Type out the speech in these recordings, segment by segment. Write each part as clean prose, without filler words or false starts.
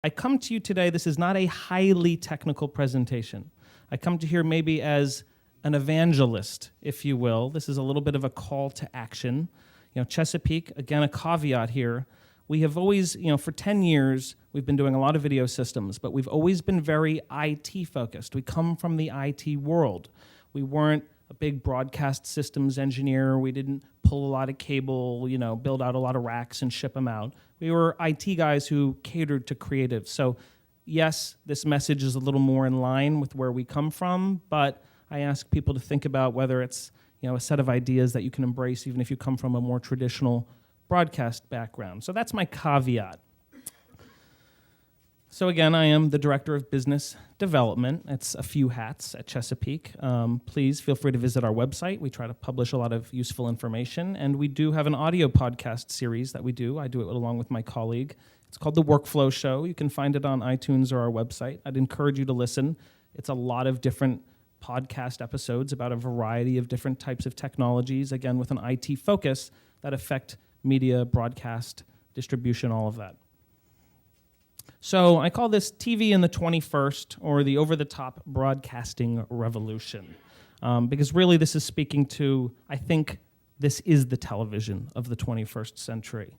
I come to you today, this is not a highly technical presentation. I come to here maybe as an evangelist, if you will. This is a little bit of a call to action. Chesapeake, again, a caveat here. We have always, for 10 years, we've been doing a lot of video systems, but we've always been very IT focused. We come from the IT world. We weren't a big broadcast systems engineer. We didn't pull a lot of cable, build out a lot of racks and ship them out. We were IT guys who catered to creatives. So yes, this message is a little more in line with where we come from, but I ask people to think about whether it's a set of ideas that you can embrace even if you come from a more traditional broadcast background. So that's my caveat. So again, I am the Director of Business Development. It's a few hats at Chesapeake. Please feel free to visit our website. We try to publish a lot of useful information, and we do have an audio podcast series that we do. I do it along with my colleague. It's called The Workflow Show. You can find it on iTunes or our website. I'd encourage you to listen. It's a lot of different podcast episodes about a variety of different types of technologies, again, with an IT focus that affect media, broadcast, distribution, all of that. So I call this TV in the 21st, or the over-the-top broadcasting revolution, because really this is speaking to, I think, this is the television of the 21st century.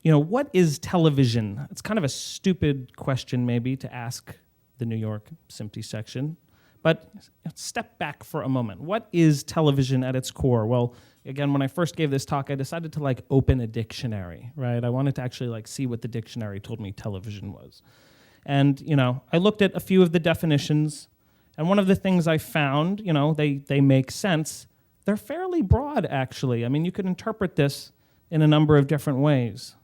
What is television? It's kind of a stupid question maybe to ask the New York SMPTE section, but step back for a moment. What is television at its core? Well, again, when I first gave this talk, I decided to open a dictionary, right? I wanted to actually see what the dictionary told me television was. And, I looked at a few of the definitions, and one of the things I found, they make sense. They're fairly broad, actually. I mean, you could interpret this in a number of different ways.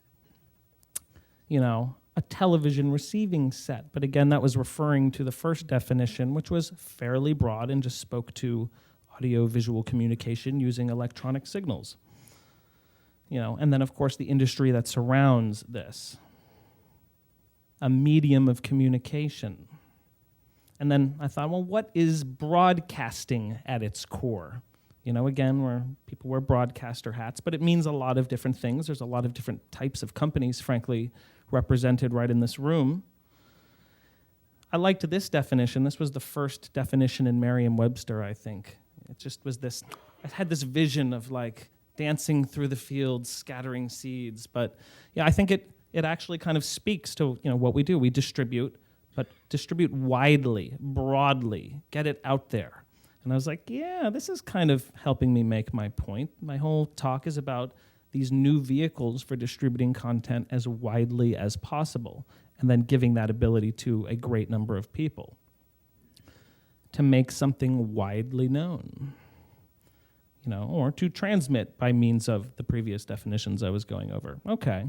A television receiving set. But again, that was referring to the first definition, which was fairly broad and just spoke to audio-visual communication using electronic signals. And then, of course, the industry that surrounds this. A medium of communication. And then I thought, well, what is broadcasting at its core? Again, where people wear broadcaster hats, but it means a lot of different things. There's a lot of different types of companies, frankly, represented right in this room. I liked this definition. This was the first definition in Merriam-Webster, I think. It just was this, I had this vision of dancing through the fields, scattering seeds. But yeah, I think it actually kind of speaks to what we do. We distribute, but distribute widely, broadly, get it out there. And I was like, yeah, this is kind of helping me make my point. My whole talk is about these new vehicles for distributing content as widely as possible, and then giving that ability to a great number of people to make something widely known, or to transmit by means of the previous definitions I was going over. Okay.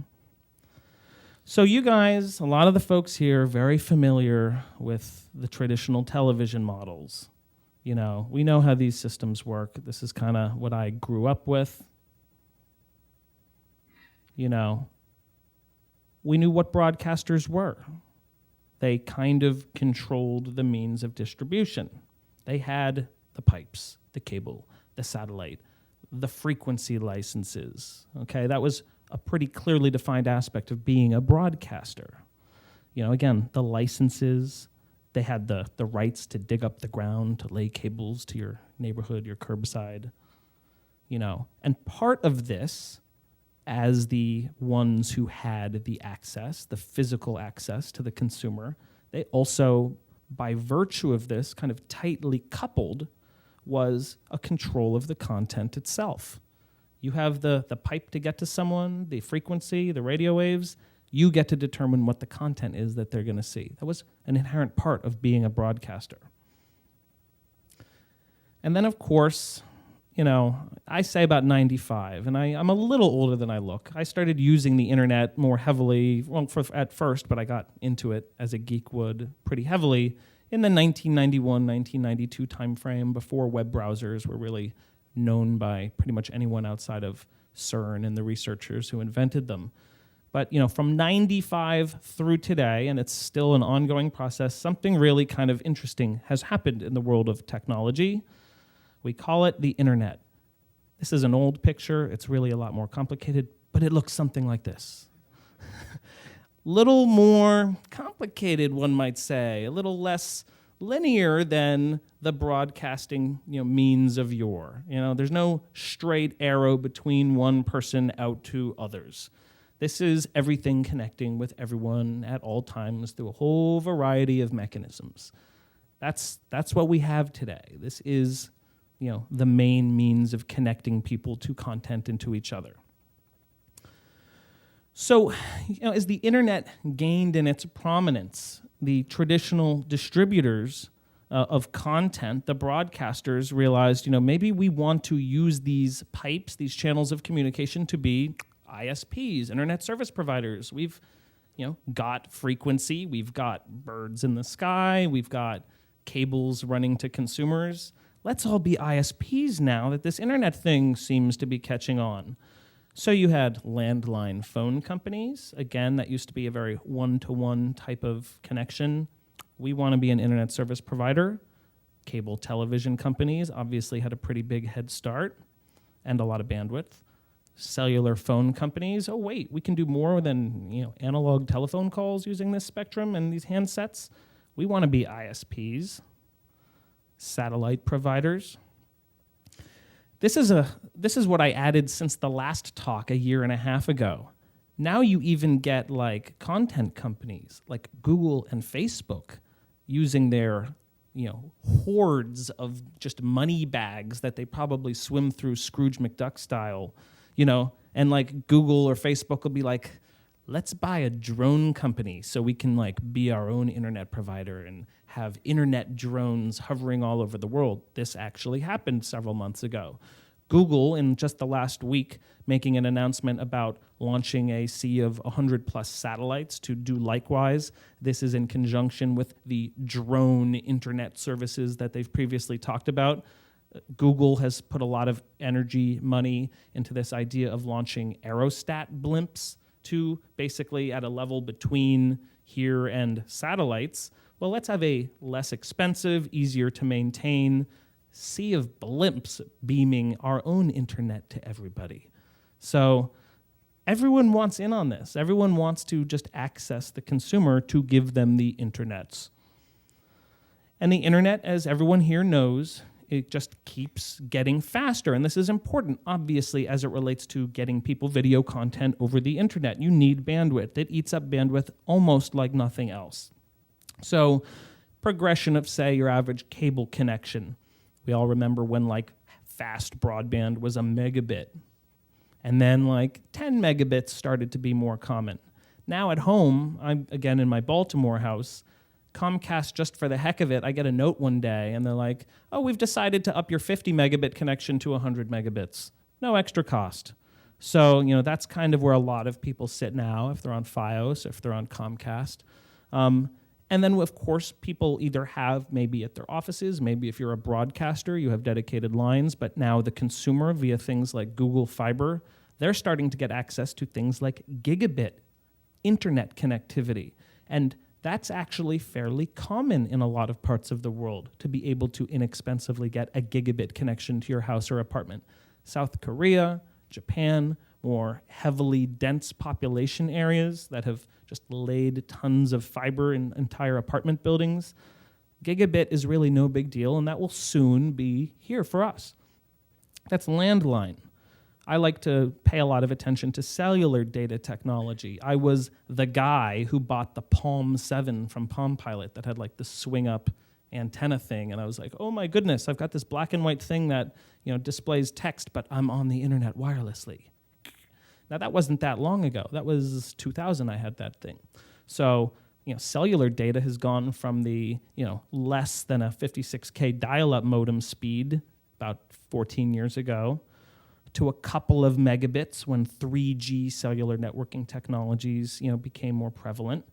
So you guys, a lot of the folks here are very familiar with the traditional television models. We know how these systems work. This is kind of what I grew up with. We knew what broadcasters were. They kind of controlled the means of distribution. They had the pipes, the cable, the satellite, the frequency licenses. Okay, that was a pretty clearly defined aspect of being a broadcaster. Again, the licenses, they had the rights to dig up the ground, to lay cables to your neighborhood, your curbside. And part of this, as the ones who had the access, the physical access to the consumer, they also, by virtue of this, kind of tightly coupled, was a control of the content itself. You have the pipe to get to someone, the frequency, the radio waves. You get to determine what the content is that they're going to see. That was an inherent part of being a broadcaster. And then, of course, I say about 95, and I'm a little older than I look. I started using the internet more heavily, at first, but I got into it as a geek would pretty heavily in the 1991, 1992 timeframe, before web browsers were really known by pretty much anyone outside of CERN and the researchers who invented them. But from 95 through today, and it's still an ongoing process, something really kind of interesting has happened in the world of technology. We call it the internet. This is an old picture. It's really a lot more complicated, but it looks something like this. little more complicated, one might say, a little less linear than the broadcasting, means of yore. There's no straight arrow between one person out to others. This is everything connecting with everyone at all times through a whole variety of mechanisms. That's what we have today. This is, the main means of connecting people to content and to each other. So, as the internet gained in its prominence, the traditional distributors of content, the broadcasters, realized, maybe we want to use these pipes, these channels of communication, to be ISPs, internet service providers. We've, got frequency, we've got birds in the sky, we've got cables running to consumers. Let's all be ISPs now that this internet thing seems to be catching on. So you had landline phone companies. Again, that used to be a very one-to-one type of connection. We want to be an internet service provider. Cable television companies obviously had a pretty big head start and a lot of bandwidth. Cellular phone companies, oh wait, we can do more than analog telephone calls using this spectrum and these handsets. We want to be ISPs. Satellite providers. This is what I added since the last talk a year and a half ago. Now you even get like content companies like Google and Facebook using their hordes of just money bags that they probably swim through Scrooge McDuck style, and like Google or Facebook will be like, let's buy a drone company so we can like be our own internet provider and have internet drones hovering all over the world. This actually happened several months ago. Google, in just the last week, making an announcement about launching a sea of 100 plus satellites to do likewise. This is in conjunction with the drone internet services that they've previously talked about. Google has put a lot of energy, money into this idea of launching aerostat blimps to basically at a level between here and satellites. Well, let's have a less expensive, easier to maintain sea of blimps beaming our own internet to everybody. So everyone wants in on this. Everyone wants to just access the consumer to give them the internets. And the internet, as everyone here knows, it just keeps getting faster. And this is important, obviously, as it relates to getting people video content over the internet. You need bandwidth. It eats up bandwidth almost like nothing else. So progression of, say, your average cable connection. We all remember when like fast broadband was a megabit. And then like 10 megabits started to be more common. Now at home, I'm again in my Baltimore house, Comcast, just for the heck of it, I get a note one day and they're like, oh, we've decided to up your 50 megabit connection to 100 megabits. No extra cost. So, that's kind of where a lot of people sit now, if they're on Fios, if they're on Comcast. And then, of course, people either have maybe at their offices, maybe if you're a broadcaster, you have dedicated lines, but now the consumer via things like Google Fiber, they're starting to get access to things like gigabit internet connectivity. And that's actually fairly common in a lot of parts of the world to be able to inexpensively get a gigabit connection to your house or apartment. South Korea, Japan, more heavily dense population areas that have just laid tons of fiber in entire apartment buildings. Gigabit is really no big deal, and that will soon be here for us. That's landline. I like to pay a lot of attention to cellular data technology. I was the guy who bought the Palm 7 from Palm Pilot that had like the swing-up antenna thing, and I was like, oh my goodness, I've got this black and white thing that displays text, but I'm on the internet wirelessly. Now, that wasn't that long ago. That was 2000 I had that thing. So, cellular data has gone from the, less than a 56K dial-up modem speed about 14 years ago to a couple of megabits when 3G cellular networking technologies, became more prevalent.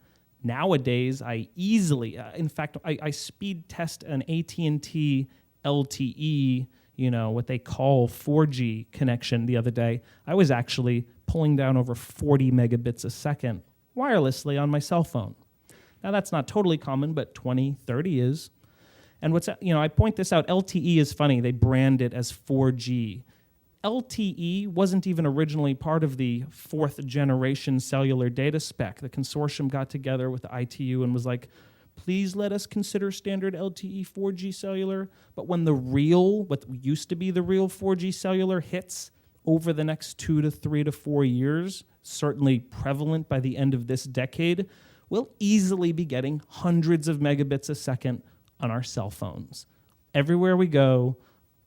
Nowadays, I easily, in fact, I speed test an AT&T LTE, what they call 4G connection the other day. I was actually pulling down over 40 megabits a second wirelessly on my cell phone. Now, that's not totally common, but 20, 30 is. And I point this out, LTE is funny. They brand it as 4G. LTE wasn't even originally part of the 4th generation cellular data spec. The consortium got together with the ITU and was like, please let us consider standard LTE 4G cellular. But when what used to be the real 4G cellular hits over the next 2 to 3 to 4 years, certainly prevalent by the end of this decade, we'll easily be getting hundreds of megabits a second on our cell phones. Everywhere we go,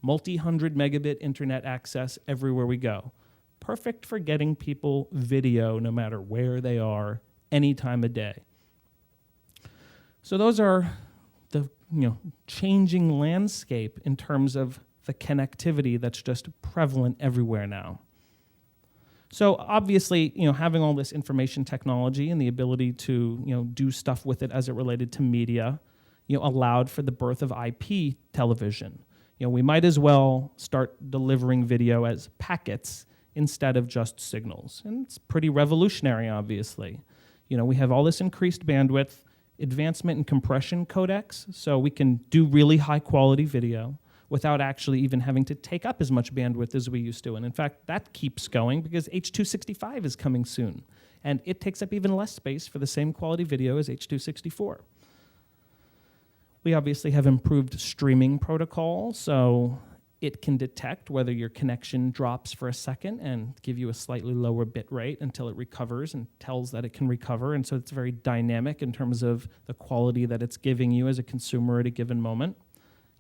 multi-hundred megabit internet access everywhere we go. Perfect for getting people video no matter where they are, any time of day. So those are the changing landscape in terms of the connectivity that's just prevalent everywhere now. So obviously, having all this information technology and the ability to do stuff with it as it related to media, allowed for the birth of IP television. We might as well start delivering video as packets instead of just signals. And it's pretty revolutionary, obviously. We have all this increased bandwidth, advancement in compression codecs, so we can do really high quality video without actually even having to take up as much bandwidth as we used to. And in fact, that keeps going because H.265 is coming soon. And it takes up even less space for the same quality video as H.264. We obviously have improved streaming protocol, so it can detect whether your connection drops for a second and give you a slightly lower bit rate until it recovers and tells that it can recover. And so it's very dynamic in terms of the quality that it's giving you as a consumer at a given moment.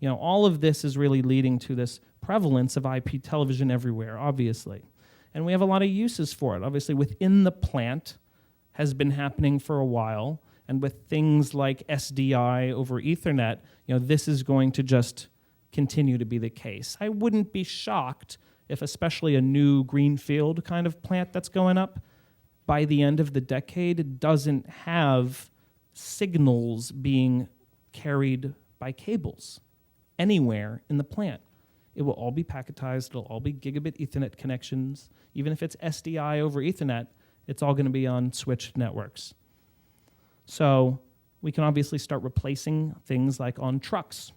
All of this is really leading to this prevalence of IP television everywhere, obviously. And we have a lot of uses for it. Obviously, within the plant has been happening for a while. And with things like SDI over Ethernet, this is going to just continue to be the case. I wouldn't be shocked if especially a new greenfield kind of plant that's going up, by the end of the decade, doesn't have signals being carried by cables anywhere in the plant. It will all be packetized. It'll all be gigabit Ethernet connections. Even if it's SDI over Ethernet, it's all going to be on switched networks. So we can obviously start replacing things like on trucks.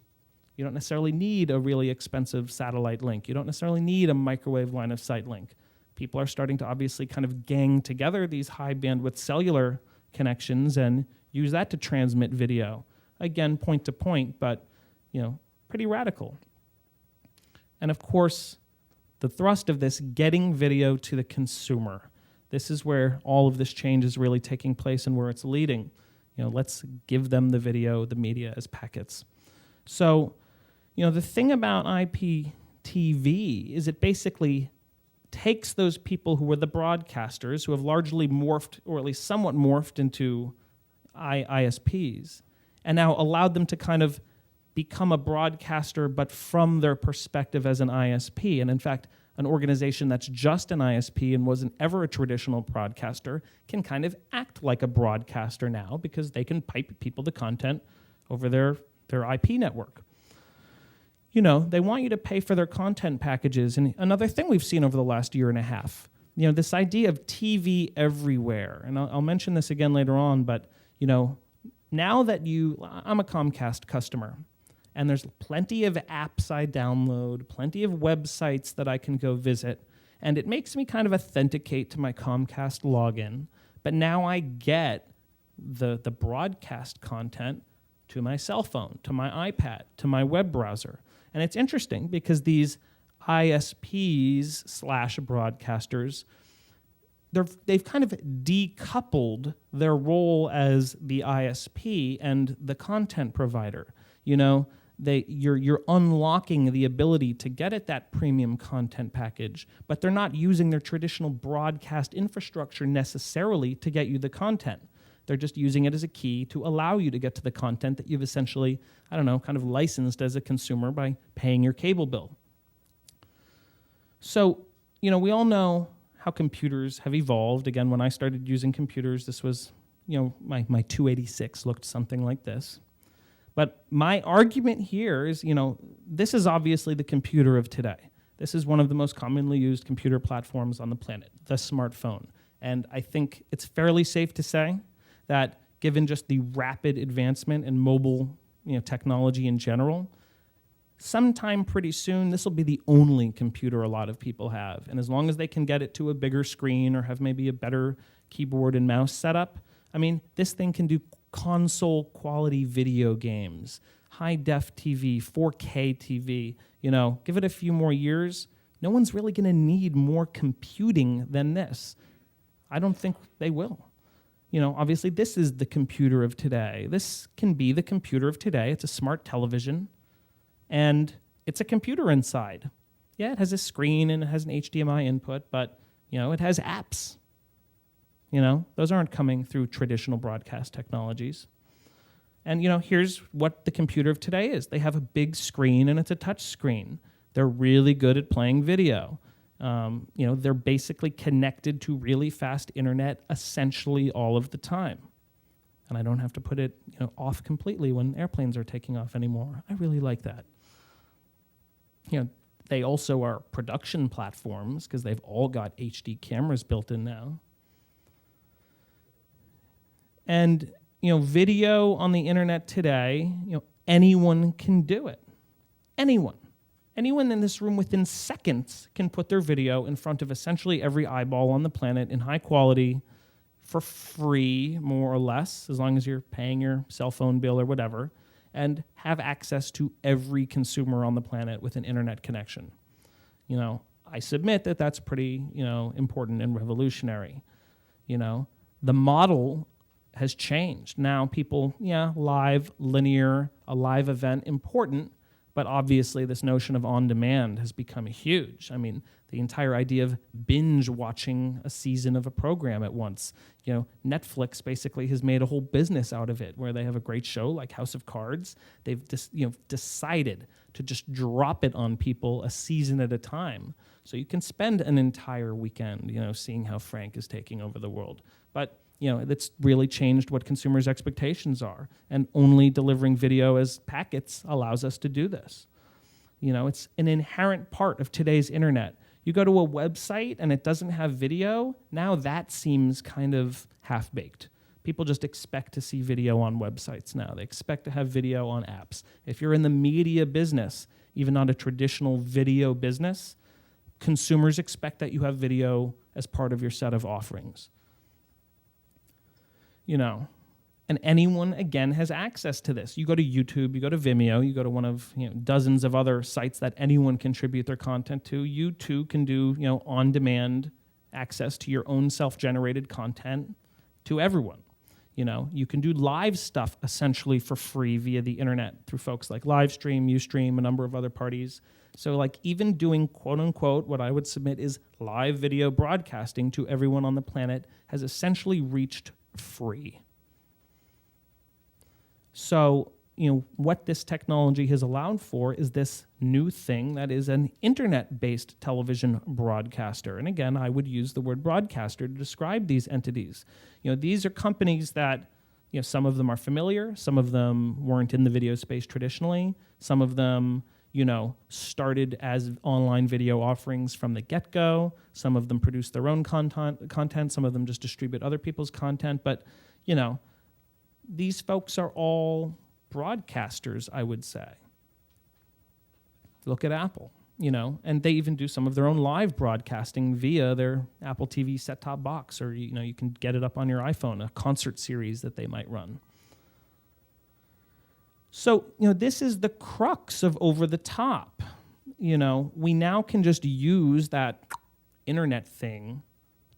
You don't necessarily need a really expensive satellite link. You don't necessarily need a microwave line of sight link. People are starting to obviously kind of gang together these high bandwidth cellular connections and use that to transmit video. Again, point to point, but pretty radical. And of course, the thrust of this, getting video to the consumer. This is where all of this change is really taking place and where it's leading. Let's give them the video, the media as packets. So, the thing about IPTV is it basically takes those people who were the broadcasters, who have largely morphed, or at least somewhat morphed into ISPs, and now allowed them to kind of become a broadcaster, but from their perspective as an ISP. And in fact, an organization that's just an ISP and wasn't ever a traditional broadcaster can kind of act like a broadcaster now because they can pipe people the content over their IP network. They want you to pay for their content packages. And another thing we've seen over the last year and a half, this idea of TV everywhere. And I'll mention this again later on, but, now that I'm a Comcast customer, and there's plenty of apps I download, plenty of websites that I can go visit, and it makes me kind of authenticate to my Comcast login. But now I get the broadcast content to my cell phone, to my iPad, to my web browser. And it's interesting because these ISPs/broadcasters, they've kind of decoupled their role as the ISP and the content provider. You're unlocking the ability to get at that premium content package, but they're not using their traditional broadcast infrastructure necessarily to get you the content. They're just using it as a key to allow you to get to the content that you've essentially, kind of licensed as a consumer by paying your cable bill. So, we all know how computers have evolved. Again, when I started using computers, this was, my 286 looked something like this. But my argument here is, this is obviously the computer of today. This is one of the most commonly used computer platforms on the planet, the smartphone. And I think it's fairly safe to say that given just the rapid advancement in mobile technology in general, sometime pretty soon, this will be the only computer a lot of people have. And as long as they can get it to a bigger screen or have maybe a better keyboard and mouse setup, I mean, this thing can do console quality video games, high def TV, 4K TV. You know, give it a few more years, no one's really going to need more computing than this. I don't think they will. You know, obviously this is the computer of today. This can be the computer of today. It's a smart television, and it's a computer inside. Yeah, it has a screen and it has an HDMI input, but, you know, it has apps. You know, those aren't coming through traditional broadcast technologies. And, you know, here's what the computer of today is. They have a big screen and it's a touch screen. They're really good at playing video. You know, they're basically connected to really fast internet essentially all of the time. And I don't have to put it, you know, off completely when airplanes are taking off anymore. I really like that. You know, they also are production platforms because they've all got HD cameras built in now. And, you know, video on the internet today, you know, anyone can do it. Anyone. Anyone in this room within seconds can put their video in front of essentially every eyeball on the planet in high quality for free, more or less, as long as you're paying your cell phone bill or whatever, and have access to every consumer on the planet with an internet connection. You know, I submit that that's pretty, you know, important and revolutionary. You know, the model has changed. Now people, yeah, live, linear, a live event, important, but obviously this notion of on-demand has become huge. I mean, the entire idea of binge watching a season of a program at once. You know, Netflix basically has made a whole business out of it, where they have a great show like House of Cards. They've decided to just drop it on people a season at a time. So you can spend an entire weekend, you know, seeing how Frank is taking over the world. But you know, that's really changed what consumers' expectations are. And only delivering video as packets allows us to do this. You know, it's an inherent part of today's internet. You go to a website and it doesn't have video, now that seems kind of half-baked. People just expect to see video on websites now. They expect to have video on apps. If you're in the media business, even not a traditional video business, consumers expect that you have video as part of your set of offerings. You know, and anyone, again, has access to this. You go to YouTube, you go to Vimeo, you go to one of, you know, dozens of other sites that anyone contribute their content to. You too can do, you know, on-demand access to your own self-generated content to everyone. You know, you can do live stuff essentially for free via the internet through folks like Livestream, Ustream, a number of other parties. So like even doing quote unquote what I would submit is live video broadcasting to everyone on the planet has essentially reached free. So, you know, what this technology has allowed for is this new thing that is an internet-based television broadcaster. And again, I would use the word broadcaster to describe these entities. You know, these are companies that, you know, some of them are familiar, some of them weren't in the video space traditionally, some of them, you know, started as online video offerings from the get-go. Some of them produce their own content. Some of them just distribute other people's content. But, you know, these folks are all broadcasters, I would say. Look at Apple, you know, and they even do some of their own live broadcasting via their Apple TV set-top box, or, you know, you can get it up on your iPhone, a concert series that they might run. So, you know, this is the crux of over the top. You know, we now can just use that internet thing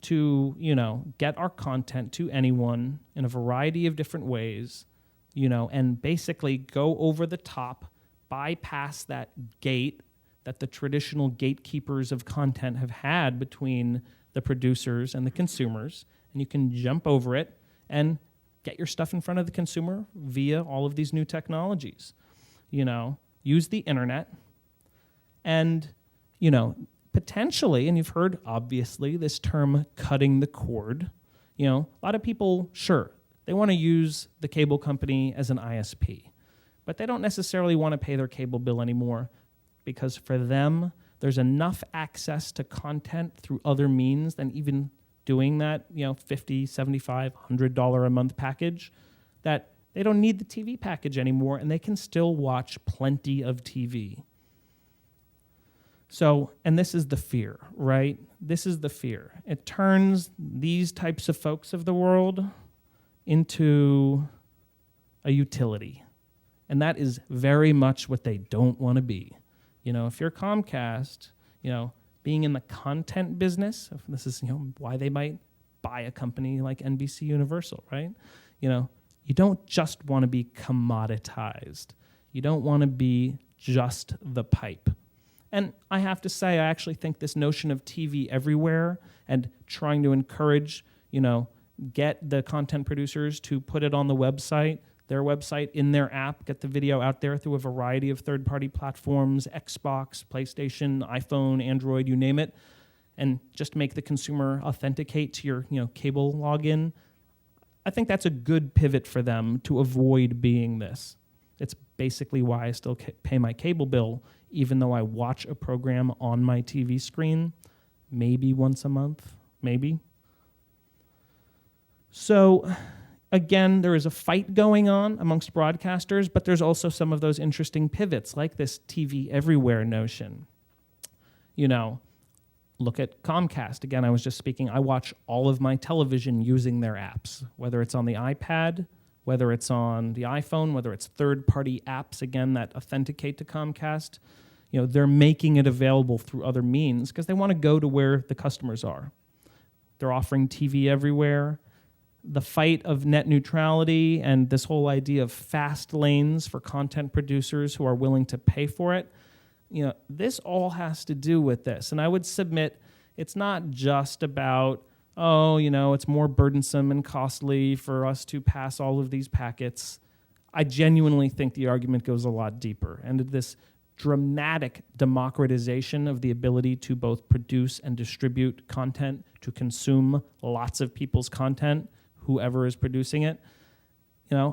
to, you know, get our content to anyone in a variety of different ways, you know, and basically go over the top, bypass that gate that the traditional gatekeepers of content have had between the producers and the consumers, and you can jump over it and get your stuff in front of the consumer via all of these new technologies. You know, use the internet and, you know, potentially, and you've heard, obviously, this term cutting the cord. You know, a lot of people, sure, they want to use the cable company as an ISP, but they don't necessarily want to pay their cable bill anymore because for them, there's enough access to content through other means than even doing that, you know, $50, $75, $100 a month package, that they don't need the TV package anymore and they can still watch plenty of TV. So, and this is the fear, right? This is the fear. It turns these types of folks of the world into a utility. And that is very much what they don't want to be. If you're Comcast, being in the content business, this is, why they might buy a company like NBC Universal, right? You don't just want to be commoditized. You don't want to be just the pipe. And I have to say, I actually think this notion of TV everywhere and trying to encourage, get the content producers to put it on the website, their website, in their app, get the video out there through a variety of third-party platforms, Xbox, PlayStation, iPhone, Android, you name it, and just make the consumer authenticate to your cable login. I think that's a good pivot for them to avoid being this. It's basically why I still pay my cable bill, even though I watch a program on my TV screen, maybe once a month, maybe. So, again, there is a fight going on amongst broadcasters, but there's also some of those interesting pivots, like this TV everywhere notion. Look at Comcast. Again, I was just speaking. I watch all of my television using their apps, whether it's on the iPad, whether it's on the iPhone, whether it's third-party apps, again, that authenticate to Comcast. They're making it available through other means because they want to go to where the customers are. They're offering TV everywhere. The fight of net neutrality and this whole idea of fast lanes for content producers who are willing to pay for it, this all has to do with this. And I would submit it's not just about, it's more burdensome and costly for us to pass all of these packets. I genuinely think the argument goes a lot deeper. And this dramatic democratization of the ability to both produce and distribute content, to consume lots of people's content, whoever is producing it,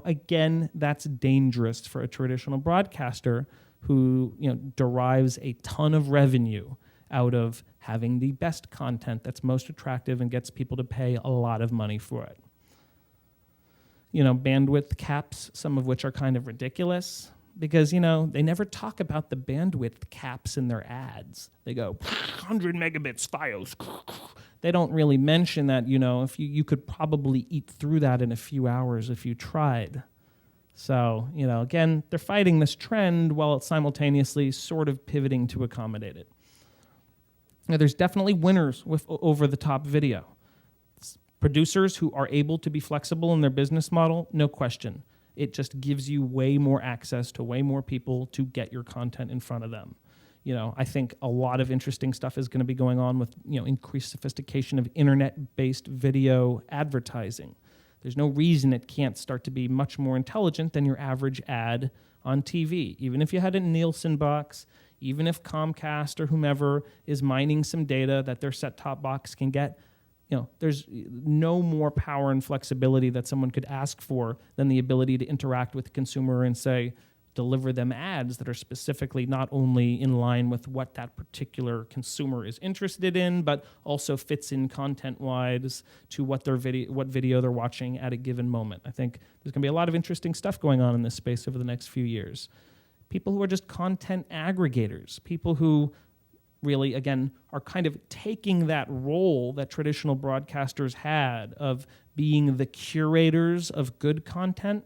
again, that's dangerous for a traditional broadcaster who, derives a ton of revenue out of having the best content that's most attractive and gets people to pay a lot of money for it. Bandwidth caps, some of which are kind of ridiculous because, they never talk about the bandwidth caps in their ads. They go, 100 megabits files. They don't really mention that, if you could probably eat through that in a few hours if you tried. So, again, they're fighting this trend while it's simultaneously sort of pivoting to accommodate it. Now, there's definitely winners with over-the-top video. Producers who are able to be flexible in their business model, no question. It just gives you way more access to way more people to get your content in front of them. I think a lot of interesting stuff is going to be going on with, increased sophistication of internet-based video advertising. There's no reason it can't start to be much more intelligent than your average ad on TV. Even if you had a Nielsen box, even if Comcast or whomever is mining some data that their set-top box can get, there's no more power and flexibility that someone could ask for than the ability to interact with the consumer and say, deliver them ads that are specifically not only in line with what that particular consumer is interested in, but also fits in content-wise to what video they're watching at a given moment. I think there's going to be a lot of interesting stuff going on in this space over the next few years. People who are just content aggregators, people who really, again, are kind of taking that role that traditional broadcasters had of being the curators of good content.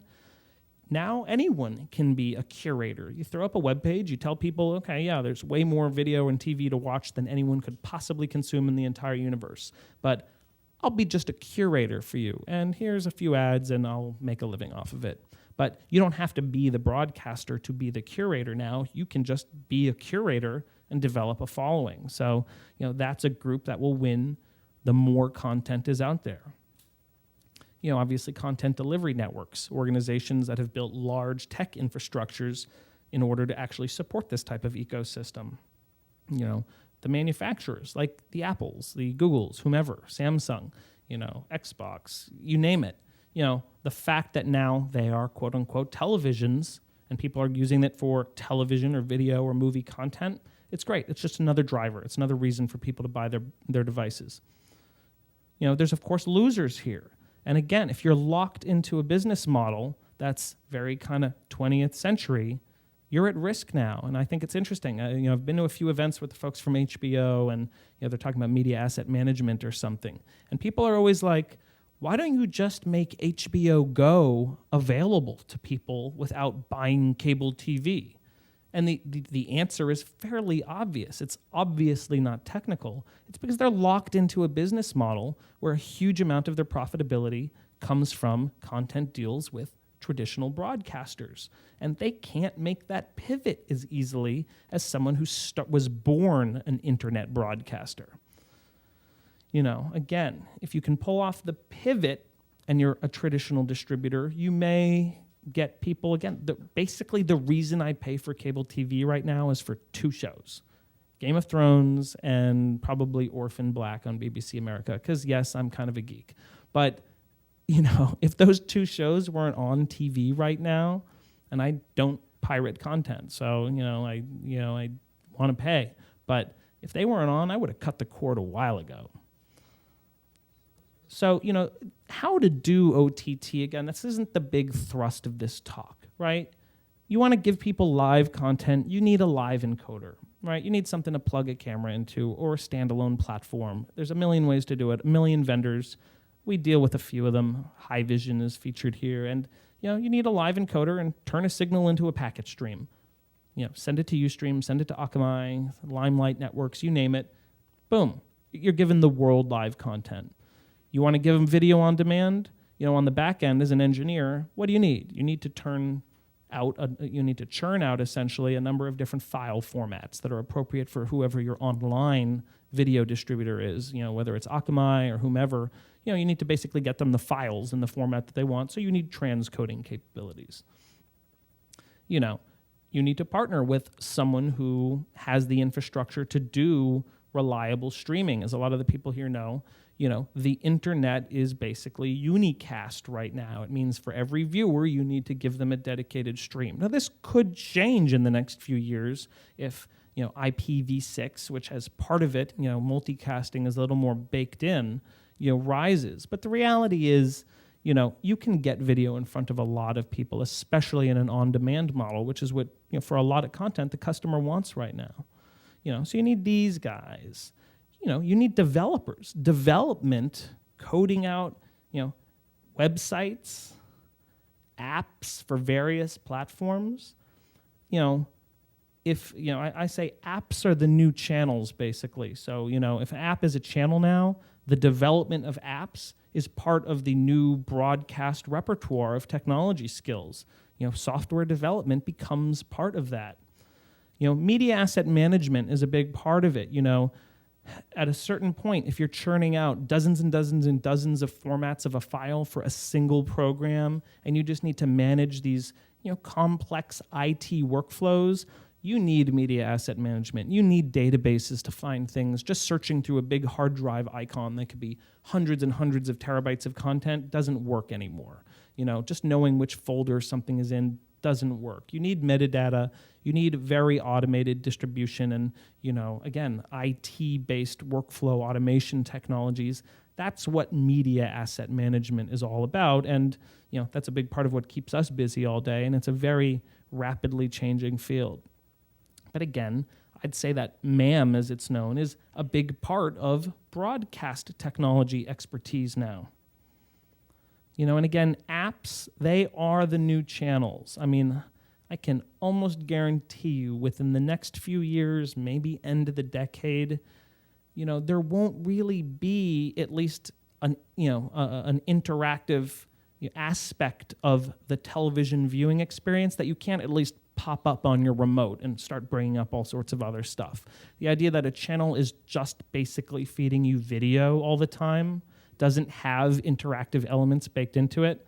Now anyone can be a curator. You throw up a web page, you tell people, okay, yeah, there's way more video and TV to watch than anyone could possibly consume in the entire universe. But I'll be just a curator for you. And here's a few ads and I'll make a living off of it. But you don't have to be the broadcaster to be the curator now. You can just be a curator and develop a following. So, that's a group that will win the more content is out there. Obviously content delivery networks, organizations that have built large tech infrastructures in order to actually support this type of ecosystem. The manufacturers like the Apples, the Googles, whomever, Samsung, Xbox, you name it. The fact that now they are quote unquote televisions and people are using it for television or video or movie content, it's great. It's just another driver. It's another reason for people to buy their devices. There's of course losers here. And again, if you're locked into a business model that's very kind of 20th century, you're at risk now. And I think it's interesting. I've been to a few events with the folks from HBO, and they're talking about media asset management or something. And people are always like, why don't you just make HBO Go available to people without buying cable TV? And the answer is fairly obvious. It's obviously not technical. It's because they're locked into a business model where a huge amount of their profitability comes from content deals with traditional broadcasters. And they can't make that pivot as easily as someone who was born an internet broadcaster. Again, if you can pull off the pivot and you're a traditional distributor, you may get people, again, basically the reason I pay for cable TV right now is for 2 shows, Game of Thrones and probably Orphan Black on BBC America, because yes, I'm kind of a geek. But, if those 2 shows weren't on TV right now, and I don't pirate content, so, I want to pay. But if they weren't on, I would have cut the cord a while ago. So, how to do OTT, again, this isn't the big thrust of this talk, right? You want to give people live content, you need a live encoder, right? You need something to plug a camera into or a standalone platform. There's a million ways to do it, a million vendors. We deal with a few of them. Haivision is featured here. And, you need a live encoder and turn a signal into a packet stream. Send it to Ustream, send it to Akamai, Limelight Networks, you name it. Boom, you're given the world live content. You want to give them video on demand? On the back end as an engineer, what do you need? You need to churn out essentially a number of different file formats that are appropriate for whoever your online video distributor is. Whether it's Akamai or whomever, you need to basically get them the files in the format that they want. So you need transcoding capabilities. You need to partner with someone who has the infrastructure to do reliable streaming. As a lot of the people here know, the internet is basically unicast right now. It means for every viewer, you need to give them a dedicated stream. Now, this could change in the next few years if, IPv6, which has part of it, multicasting is a little more baked in, rises. But the reality is, you can get video in front of a lot of people, especially in an on-demand model, which is what, for a lot of content, the customer wants right now. So you need these guys. You need developers, development, coding out, websites, apps for various platforms. I say apps are the new channels, basically. So, if an app is a channel now, the development of apps is part of the new broadcast repertoire of technology skills. Software development becomes part of that. Media asset management is a big part of it. At a certain point, if you're churning out dozens and dozens and dozens of formats of a file for a single program, and you just need to manage these, complex IT workflows, you need media asset management. You need databases to find things. Just searching through a big hard drive icon that could be hundreds and hundreds of terabytes of content doesn't work anymore. Just knowing which folder something is in doesn't work. You need metadata. You need very automated distribution and, again, IT-based workflow automation technologies. That's what media asset management is all about. And, that's a big part of what keeps us busy all day. And it's a very rapidly changing field. But again, I'd say that MAM, as it's known, is a big part of broadcast technology expertise now. And again, apps, they are the new channels. I can almost guarantee you within the next few years, maybe end of the decade, there won't really be at least an interactive aspect of the television viewing experience that you can't at least pop up on your remote and start bringing up all sorts of other stuff. The idea that a channel is just basically feeding you video all the time, doesn't have interactive elements baked into it,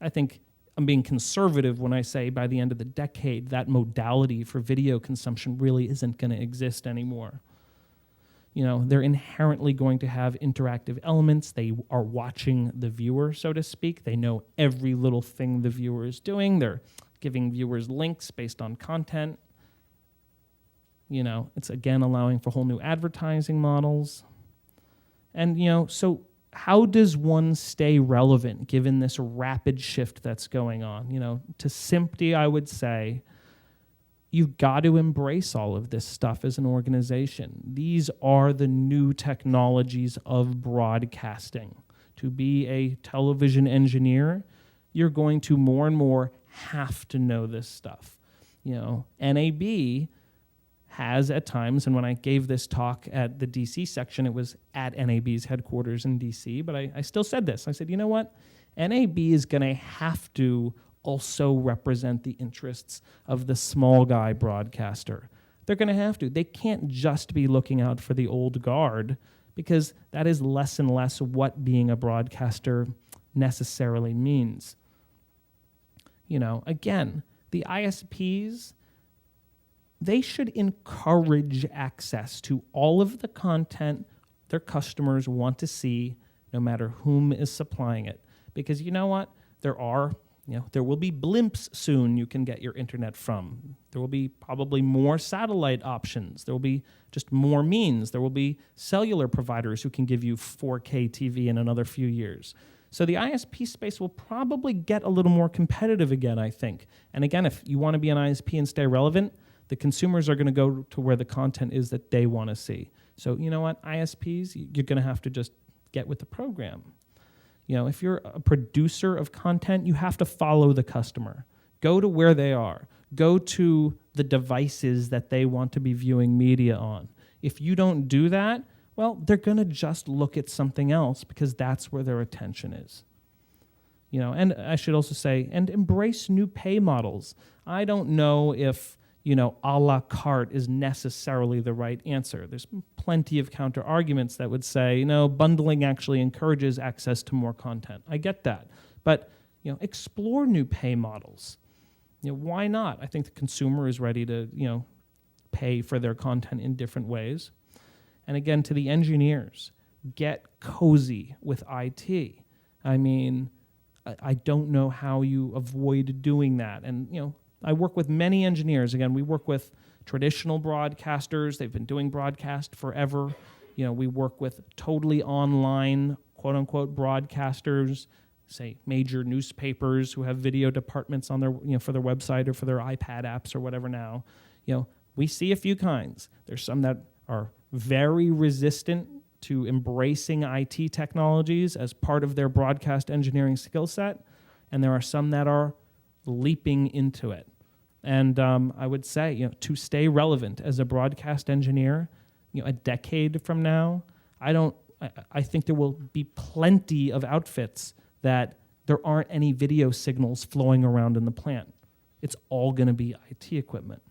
I think I'm being conservative when I say by the end of the decade, that modality for video consumption really isn't going to exist anymore. They're inherently going to have interactive elements. They are watching the viewer, so to speak. They know every little thing the viewer is doing. They're giving viewers links based on content. It's again allowing for whole new advertising models. And, so how does one stay relevant given this rapid shift that's going on? To SMPTE, I would say, you've got to embrace all of this stuff as an organization. These are the new technologies of broadcasting. To be a television engineer, you're going to more and more have to know this stuff. NAB has at times, and when I gave this talk at the DC section, it was at NAB's headquarters in DC, but I still said this. I said, you know what? NAB is going to have to also represent the interests of the small guy broadcaster. They're going to have to. They can't just be looking out for the old guard, because that is less and less what being a broadcaster necessarily means. Again, the ISPs, they should encourage access to all of the content their customers want to see, no matter whom is supplying it. Because you know what? There will be blimps soon you can get your internet from. There will be probably more satellite options. There will be just more means. There will be cellular providers who can give you 4K TV in another few years. So the ISP space will probably get a little more competitive again, I think. And again, if you want to be an ISP and stay relevant, the consumers are going to go to where the content is that they want to see. So you know what, ISPs, you're going to have to just get with the program. If you're a producer of content, you have to follow the customer. Go to where they are. Go to the devices that they want to be viewing media on. If you don't do that, well, they're going to just look at something else because that's where their attention is. And I should also say, and embrace new pay models. I don't know if, a la carte is necessarily the right answer. There's plenty of counter arguments that would say, bundling actually encourages access to more content. I get that. But, explore new pay models. Why not? I think the consumer is ready to, pay for their content in different ways. And again, to the engineers, get cozy with IT. I mean, I don't know how you avoid doing that. And, I work with many engineers. Again, we work with traditional broadcasters. They've been doing broadcast forever. We work with totally online, quote unquote, broadcasters, say major newspapers who have video departments on their, for their website or for their iPad apps or whatever now. We see a few kinds. There's some that are very resistant to embracing IT technologies as part of their broadcast engineering skill set, and there are some that are leaping into it. And I would say, to stay relevant as a broadcast engineer, a decade from now, I think there will be plenty of outfits that there aren't any video signals flowing around in the plant. It's all going to be IT equipment.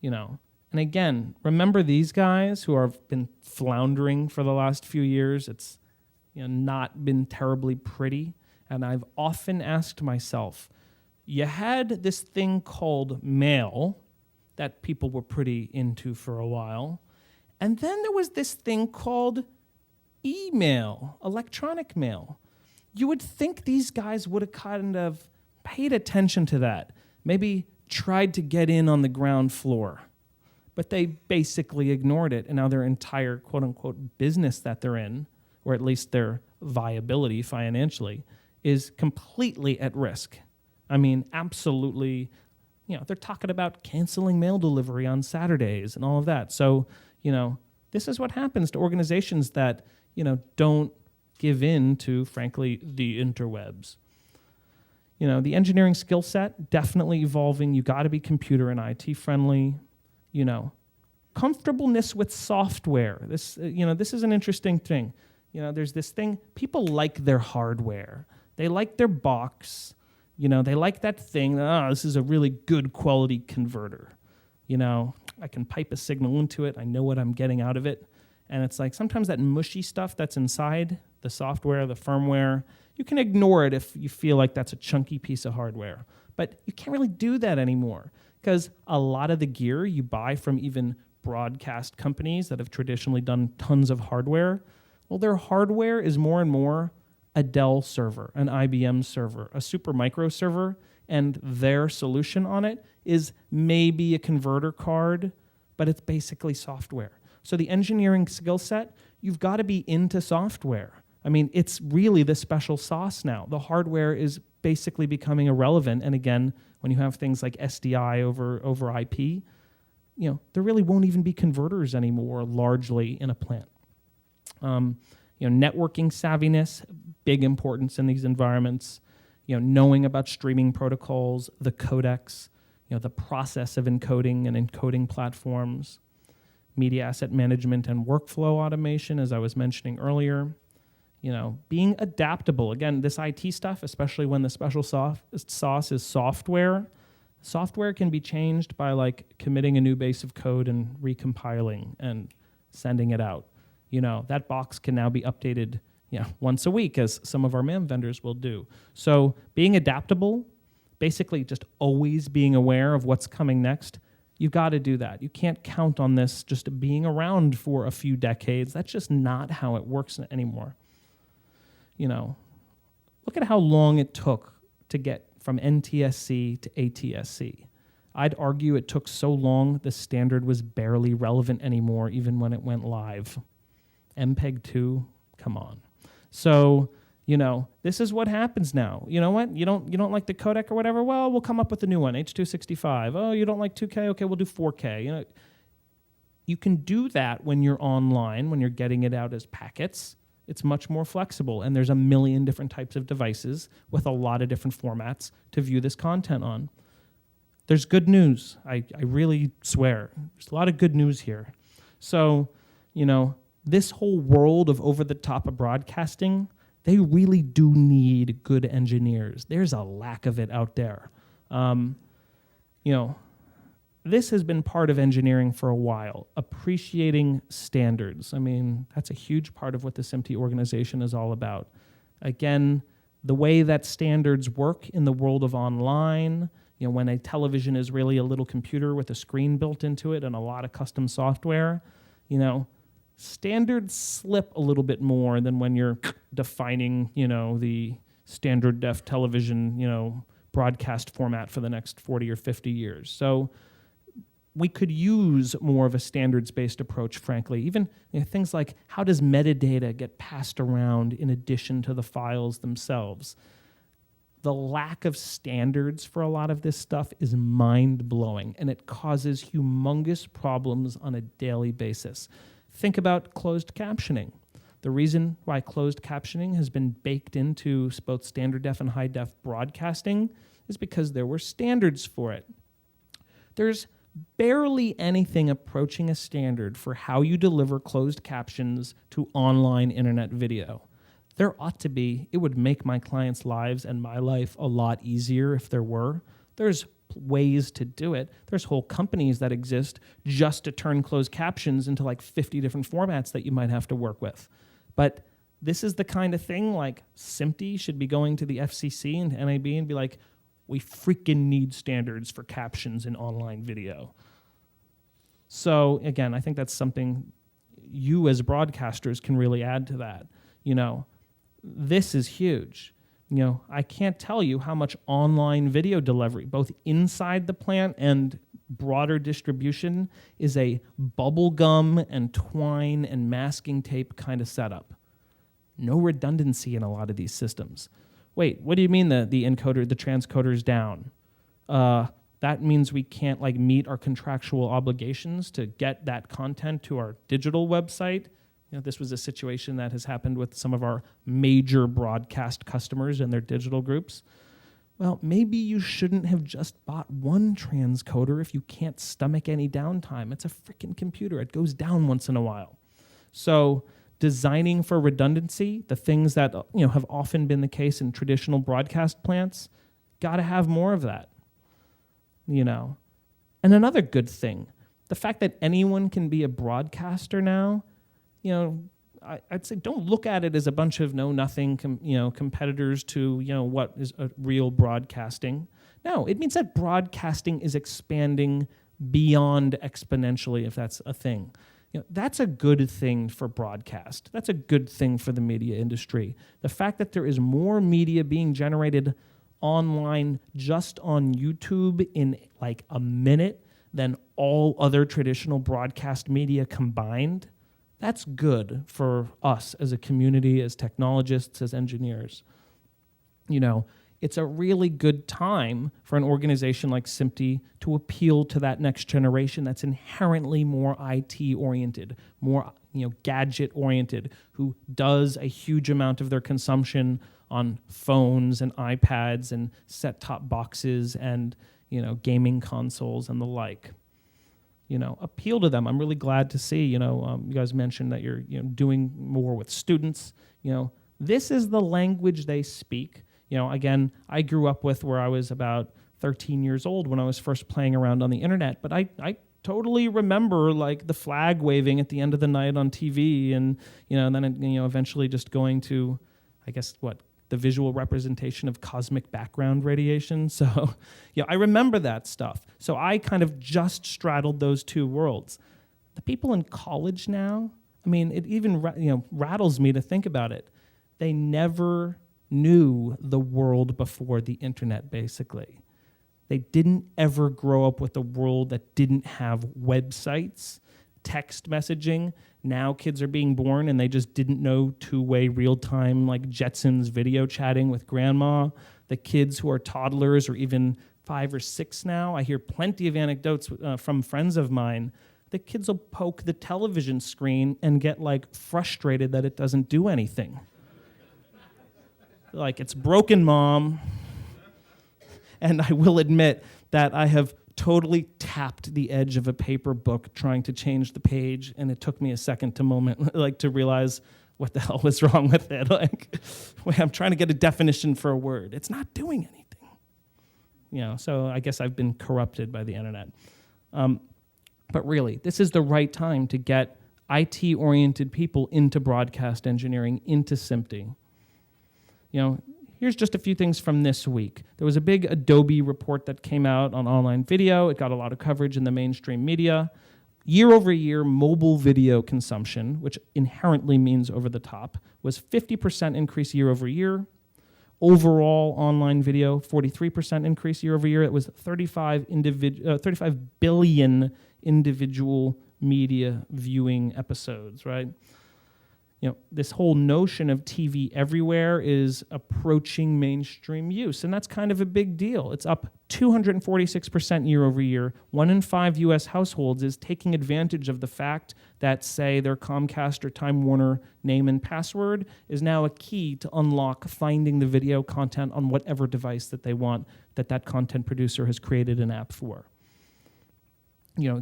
And again, remember these guys who have been floundering for the last few years. It's not been terribly pretty. And I've often asked myself, you had this thing called mail that people were pretty into for a while, and then there was this thing called email, electronic mail. You would think these guys would have kind of paid attention to that, maybe tried to get in on the ground floor, but they basically ignored it, and now their entire quote-unquote business that they're in, or at least their viability financially, is completely at risk. I mean, absolutely, they're talking about canceling mail delivery on Saturdays and all of that. So, this is what happens to organizations that, don't give in to, frankly, the interwebs. The engineering skill set, definitely evolving. You got to be computer and IT friendly. Comfortableness with software. This is an interesting thing. There's this thing, people like their hardware. They like their box. They like that thing. This is a really good quality converter. I can pipe a signal into it. I know what I'm getting out of it. And it's like sometimes that mushy stuff that's inside the software, the firmware, you can ignore it if you feel like that's a chunky piece of hardware. But you can't really do that anymore because a lot of the gear you buy from even broadcast companies that have traditionally done tons of hardware, well, their hardware is more and more a Dell server, an IBM server, a Supermicro server, and their solution on it is maybe a converter card, but it's basically software. So the engineering skill set, you've got to be into software. I mean, it's really the special sauce now. The hardware is basically becoming irrelevant. And again, when you have things like SDI over IP, there really won't even be converters anymore largely in a plant. Networking savviness, big importance in these environments. Knowing about streaming protocols, the codecs, the process of encoding and encoding platforms, media asset management and workflow automation, as I was mentioning earlier. Being adaptable. Again, this IT stuff, especially when the special sauce is software. Software can be changed by committing a new base of code and recompiling and sending it out. That box can now be updated once a week, as some of our MAM vendors will do. So being adaptable, basically just always being aware of what's coming next, you've got to do that. You can't count on this just being around for a few decades. That's just not how it works anymore. Look at how long it took to get from NTSC to ATSC. I'd argue it took so long the standard was barely relevant anymore, even when it went live. MPEG 2, come on. So, this is what happens now. You know what? You don't like the codec or whatever? Well, we'll come up with a new one, H.265. Oh, you don't like 2K? Okay, we'll do 4K. You can do that when you're online, when you're getting it out as packets. It's much more flexible, and there's a million different types of devices with a lot of different formats to view this content on. There's good news. I really swear. There's a lot of good news here. So, this whole world of over-the-top of broadcasting, they really do need good engineers. There's a lack of it out there. This has been part of engineering for a while, appreciating standards. I mean, that's a huge part of what the SMPTE organization is all about. Again, the way that standards work in the world of online, when a television is really a little computer with a screen built into it and a lot of custom software, standards slip a little bit more than when you're defining, the standard def television, broadcast format for the next 40 or 50 years. So we could use more of a standards-based approach, frankly. Even things like, how does metadata get passed around in addition to the files themselves? The lack of standards for a lot of this stuff is mind-blowing, and it causes humongous problems on a daily basis. Think about closed captioning. The reason why closed captioning has been baked into both standard def and high def broadcasting is because there were standards for it. There's barely anything approaching a standard for how you deliver closed captions to online internet video. There ought to be. It would make my clients' lives and my life a lot easier if there were. There's ways to do it. There's whole companies that exist just to turn closed captions into 50 different formats that you might have to work with. But this is the kind of thing SMPTE should be going to the FCC and NAB and be like, we freaking need standards for captions in online video. So again, I think that's something you as broadcasters can really add to that. This is huge. I can't tell you how much online video delivery, both inside the plant and broader distribution, is a bubble gum and twine and masking tape kind of setup. No redundancy in a lot of these systems. Wait, what do you mean the encoder, the transcoder is down? That means we can't meet our contractual obligations to get that content to our digital website. This was a situation that has happened with some of our major broadcast customers and their digital groups. Well, maybe you shouldn't have just bought one transcoder if you can't stomach any downtime. It's a freaking computer. It goes down once in a while. So designing for redundancy, the things that have often been the case in traditional broadcast plants, got to have more of that. And another good thing, the fact that anyone can be a broadcaster now, I'd say don't look at it as a bunch of know-nothing competitors to what is a real broadcasting. No, it means that broadcasting is expanding beyond exponentially, if that's a thing. That's a good thing for broadcast. That's a good thing for the media industry. The fact that there is more media being generated online just on YouTube in a minute than all other traditional broadcast media combined, That's good for us as a community, as technologists, as engineers. It's a really good time for an organization like SMPTE to appeal to that next generation that's inherently more IT-oriented, more gadget-oriented, who does a huge amount of their consumption on phones and iPads and set-top boxes and gaming consoles and the like. Appeal to them. I'm really glad to see. You guys mentioned that you're doing more with students. This is the language they speak. Again, I grew up with where I was about 13 years old when I was first playing around on the internet, but I totally remember like the flag waving at the end of the night on TV, and then eventually just going to, I guess the visual representation of cosmic background radiation. So I remember that stuff. So I kind of just straddled those two worlds. The people in college now, it even rattles me to think about it. They never knew the world before the internet, basically. They didn't ever grow up with a world that didn't have websites, text messaging. Now kids are being born and they just didn't know two-way real-time like Jetsons video chatting with grandma. The kids who are toddlers or even 5 or 6 now, I hear plenty of anecdotes from friends of mine. The kids will poke the television screen and get like frustrated that it doesn't do anything. Like, it's broken, Mom. And I will admit that I have totally tapped the edge of a paper book trying to change the page, and it took me a second to realize what the hell was wrong with it. I'm trying to get a definition for a word. It's not doing anything. So I guess I've been corrupted by the internet. But really, this is the right time to get IT-oriented people into broadcast engineering, into SMPTE. Here's just a few things from this week. There was a big Adobe report that came out on online video. It got a lot of coverage in the mainstream media. Year over year, mobile video consumption, which inherently means over the top, was 50% increase year over year. Overall online video, 43% increase year over year. It was 35 billion individual media viewing episodes, right? This whole notion of TV everywhere is approaching mainstream use, and that's kind of a big deal. It's up 246% year over year. 1 in 5 U.S. households is taking advantage of the fact that, say, their Comcast or Time Warner name and password is now a key to unlock finding the video content on whatever device that they want that content producer has created an app for.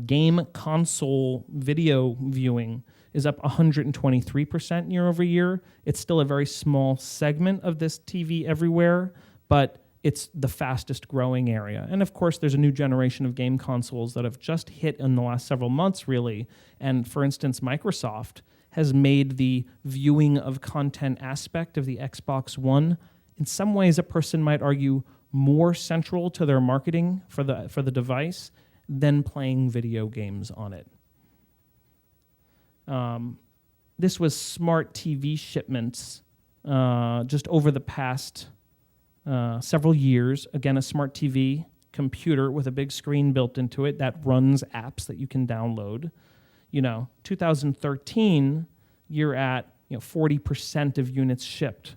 Game console video viewing is up 123% year over year. It's still a very small segment of this TV everywhere, but it's the fastest growing area. And of course, there's a new generation of game consoles that have just hit in the last several months, really. And for instance, Microsoft has made the viewing of content aspect of the Xbox One, in some ways, a person might argue, more central to their marketing for the device than playing video games on it. This was smart TV shipments just over the past several years. Again, a smart TV computer with a big screen built into it that runs apps that you can download. 2013, you're at 40% of units shipped.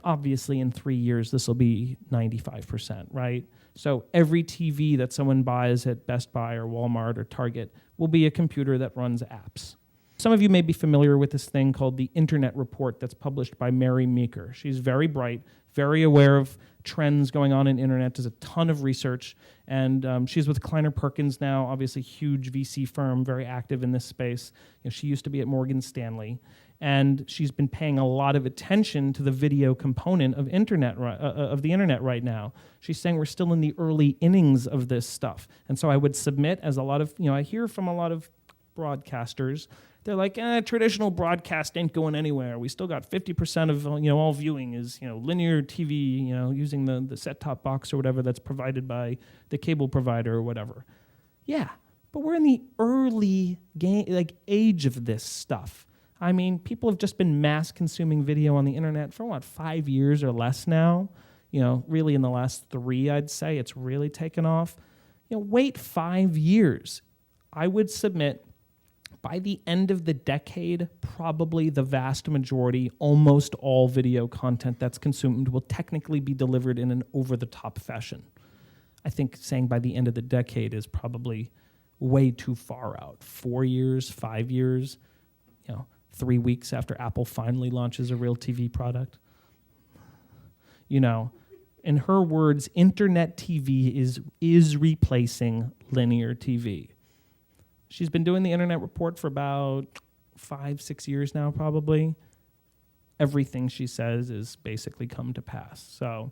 Obviously, in 3 years, this will be 95%, right? So every TV that someone buys at Best Buy or Walmart or Target will be a computer that runs apps. Some of you may be familiar with this thing called the Internet Report that's published by Mary Meeker. She's very bright, very aware of trends going on in internet, does a ton of research, and she's with Kleiner Perkins now, obviously huge VC firm, very active in this space. She used to be at Morgan Stanley, and she's been paying a lot of attention to the video component of the internet right now. She's saying we're still in the early innings of this stuff, and so I would submit, as a lot of, I hear from a lot of broadcasters, they're like, traditional broadcast ain't going anywhere. We still got 50% of all viewing is linear TV, using the set-top box or whatever that's provided by the cable provider or whatever. Yeah, but we're in the early age of this stuff. People have just been mass consuming video on the internet for 5 years or less now. Really in the last 3, I'd say it's really taken off. Wait 5 years. I would submit By the end of the decade, probably the vast majority, almost all video content that's consumed will technically be delivered in an over-the-top fashion. I think saying by the end of the decade is probably way too far out. 4 years, 5 years, 3 weeks after Apple finally launches a real TV product. In her words, internet TV is replacing linear TV. She's been doing the Internet Report for about 5-6 years now, probably. Everything she says is basically come to pass. So,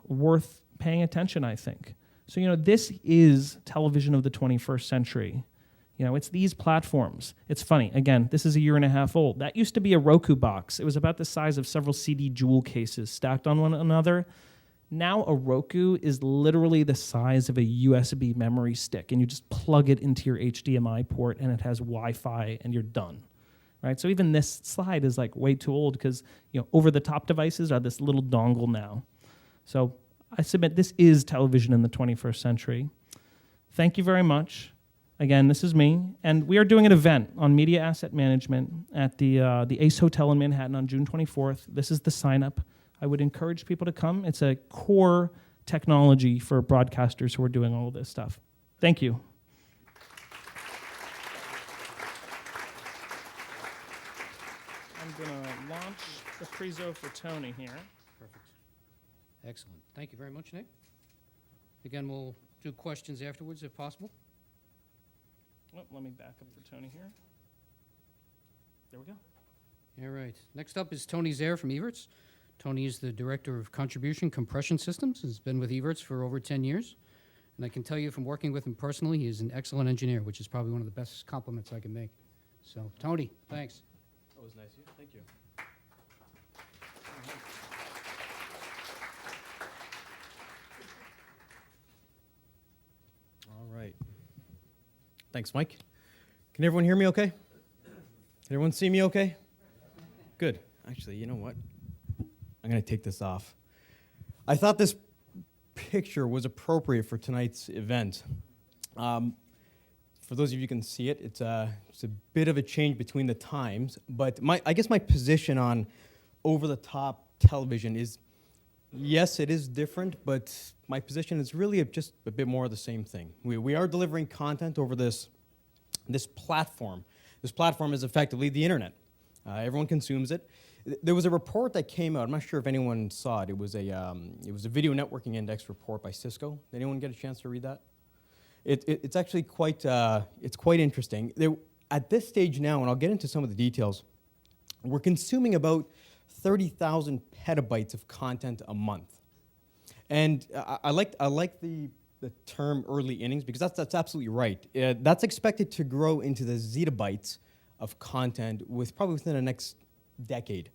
worth paying attention, I think. So, this is television of the 21st century. It's these platforms. It's funny. Again, this is a year and a half old. That used to be a Roku box. It was about the size of several CD jewel cases stacked on one another. Now a Roku is literally the size of a USB memory stick, and you just plug it into your HDMI port, and it has Wi-Fi, and you're done, right? So even this slide is like way too old because over-the-top devices are this little dongle now. So I submit this is television in the 21st century. Thank you very much. Again, this is me, and we are doing an event on media asset management at the Ace Hotel in Manhattan on June 24th. This is the sign-up. I would encourage people to come. It's a core technology for broadcasters who are doing all of this stuff. Thank you. I'm going to launch the prezo for Tony here. Perfect. Excellent. Thank you very much, Nick. Again, we'll do questions afterwards if possible. Let me back up for Tony here. There we go. All right. Next up is Tony Zaire from Evertz. Tony is the Director of Contribution Compression Systems. He's been with Evertz for over 10 years. And I can tell you from working with him personally, he is an excellent engineer, which is probably one of the best compliments I can make. So, Tony, thanks. That was nice of you. Thank you. All right. Thanks, Mike. Can everyone hear me okay? Can everyone see me okay? Good. Actually, you know what? I'm going to take this off. I thought this picture was appropriate for tonight's event. For those of you who can see it, it's a bit of a change between the times, but I guess my position on over-the-top television is, yes, it is different, but my position is really just a bit more of the same thing. We are delivering content over this platform. This platform is effectively the internet. Everyone consumes it. There was a report that came out. I'm not sure if anyone saw it. It was a Video Networking Index report by Cisco. Did anyone get a chance to read that? It's actually quite interesting. At this stage now, and I'll get into some of the details, we're consuming about 30,000 petabytes of content a month. And I like the term early innings because that's absolutely right. That's expected to grow into the zettabytes of content probably within the next decade.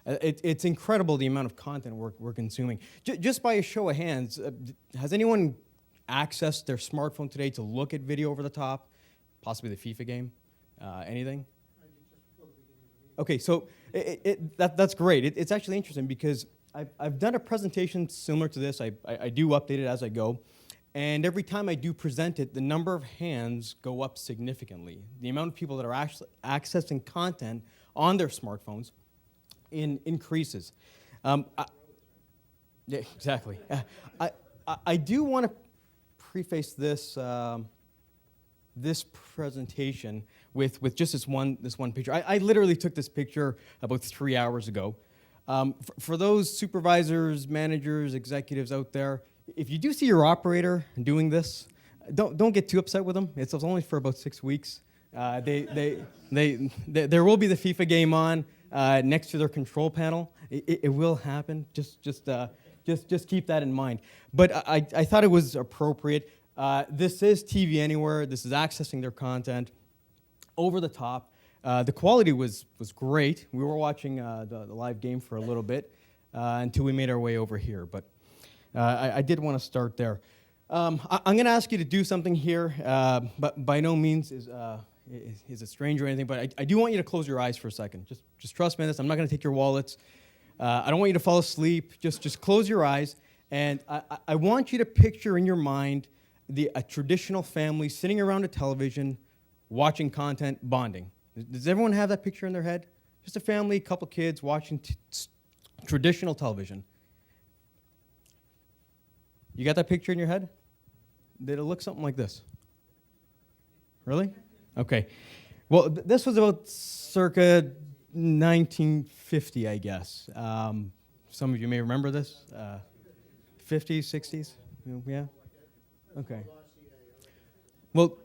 It's incredible the amount of content we're consuming. Just by a show of hands, has anyone accessed their smartphone today to look at video over the top? Possibly the FIFA game? Anything? Okay, so that's great. It's actually interesting because I've done a presentation similar to this. I do update it as I go. And every time I do present it, the number of hands go up significantly. The amount of people that are actually accessing content on their smartphones increases. Yeah, exactly. I do want to preface this this presentation with just this one picture. I literally took this picture about 3 hours ago. For those supervisors, managers, executives out there, if you do see your operator doing this, don't get too upset with them. It's only for about 6 weeks. There will be the FIFA game on next to their control panel. It will happen. Just keep that in mind. But I thought it was appropriate. This is TV Anywhere. This is accessing their content over the top. The quality was great. We were watching the live game for a little bit until we made our way over here. But I did want to start there. I'm going to ask you to do something here, but by no means is it strange or anything. But I do want you to close your eyes for a second. Just trust me on this. I'm not going to take your wallets. I don't want you to fall asleep. Just close your eyes, and I want you to picture in your mind a traditional family sitting around a television, watching content, bonding. Does everyone have that picture in their head? Just a family, couple kids watching traditional television. You got that picture in your head? Did it look something like this? Really? Okay. Well, this was about circa 1950, I guess. Some of you may remember this. 50s, 60s? Yeah? Okay. Well,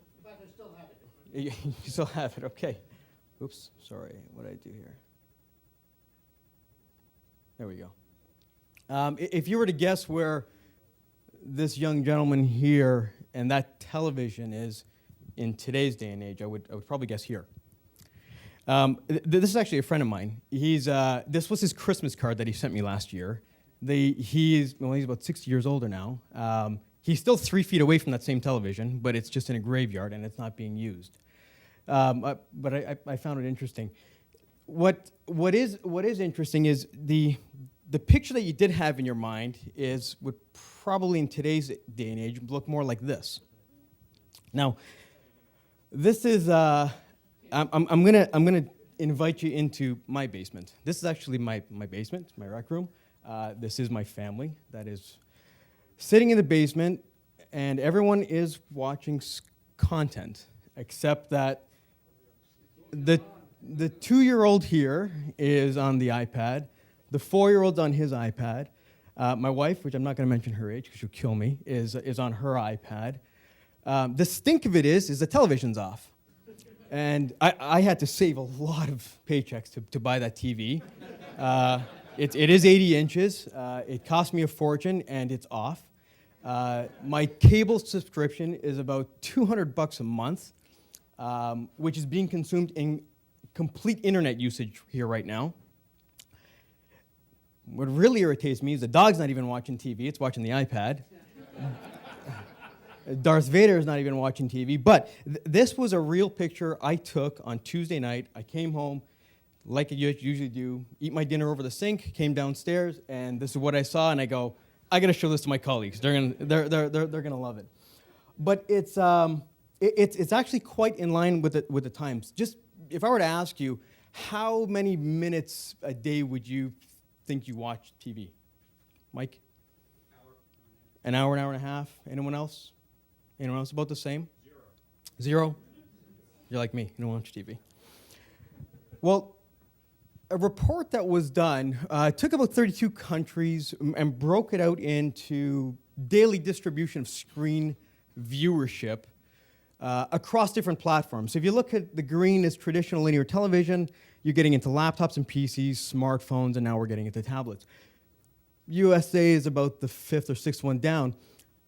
you still have it, okay. Oops, sorry, what did I do here? There we go. If you were to guess where this young gentleman here and that television is in today's day and age, I would probably guess here. This is actually a friend of mine. This was his Christmas card that he sent me last year. He's about 60 years older now. He's still 3 feet away from that same television, but it's just in a graveyard and it's not being used. But I found it interesting. What is interesting is the picture that you did have in your mind would probably in today's day and age look more like this. Now, this is I'm gonna invite you into my basement. This is actually my basement, my rec room. This is my family that is sitting in the basement, and everyone is watching content, except that the 2-year-old here is on the iPad. The 4-year-old's on his iPad. My wife, which I'm not going to mention her age because she'll kill me, is on her iPad. The stink of it is the television's off. And I had to save a lot of paychecks to buy that TV. It is 80 inches. It cost me a fortune, and it's off. My cable subscription is about $200 a month, which is being consumed in complete internet usage here right now. What really irritates me is the dog's not even watching TV, it's watching the iPad. Darth Vader is not even watching TV, but this was a real picture I took on Tuesday night. I came home, like I usually do, eat my dinner over the sink, came downstairs, and this is what I saw, and I go, I gotta show this to my colleagues. They're gonna love it. But it's actually quite in line with the times. Just if I were to ask you, how many minutes a day would you think you watch TV? Mike? An hour and a half. Anyone else? Anyone else about the same? 0? You're like me. You don't watch TV. Well, a report that was done took about 32 countries and broke it out into daily distribution of screen viewership across different platforms. So if you look at the green as traditional linear television, you're getting into laptops and PCs, smartphones, and now we're getting into tablets. USA is about the 5th or 6th one down.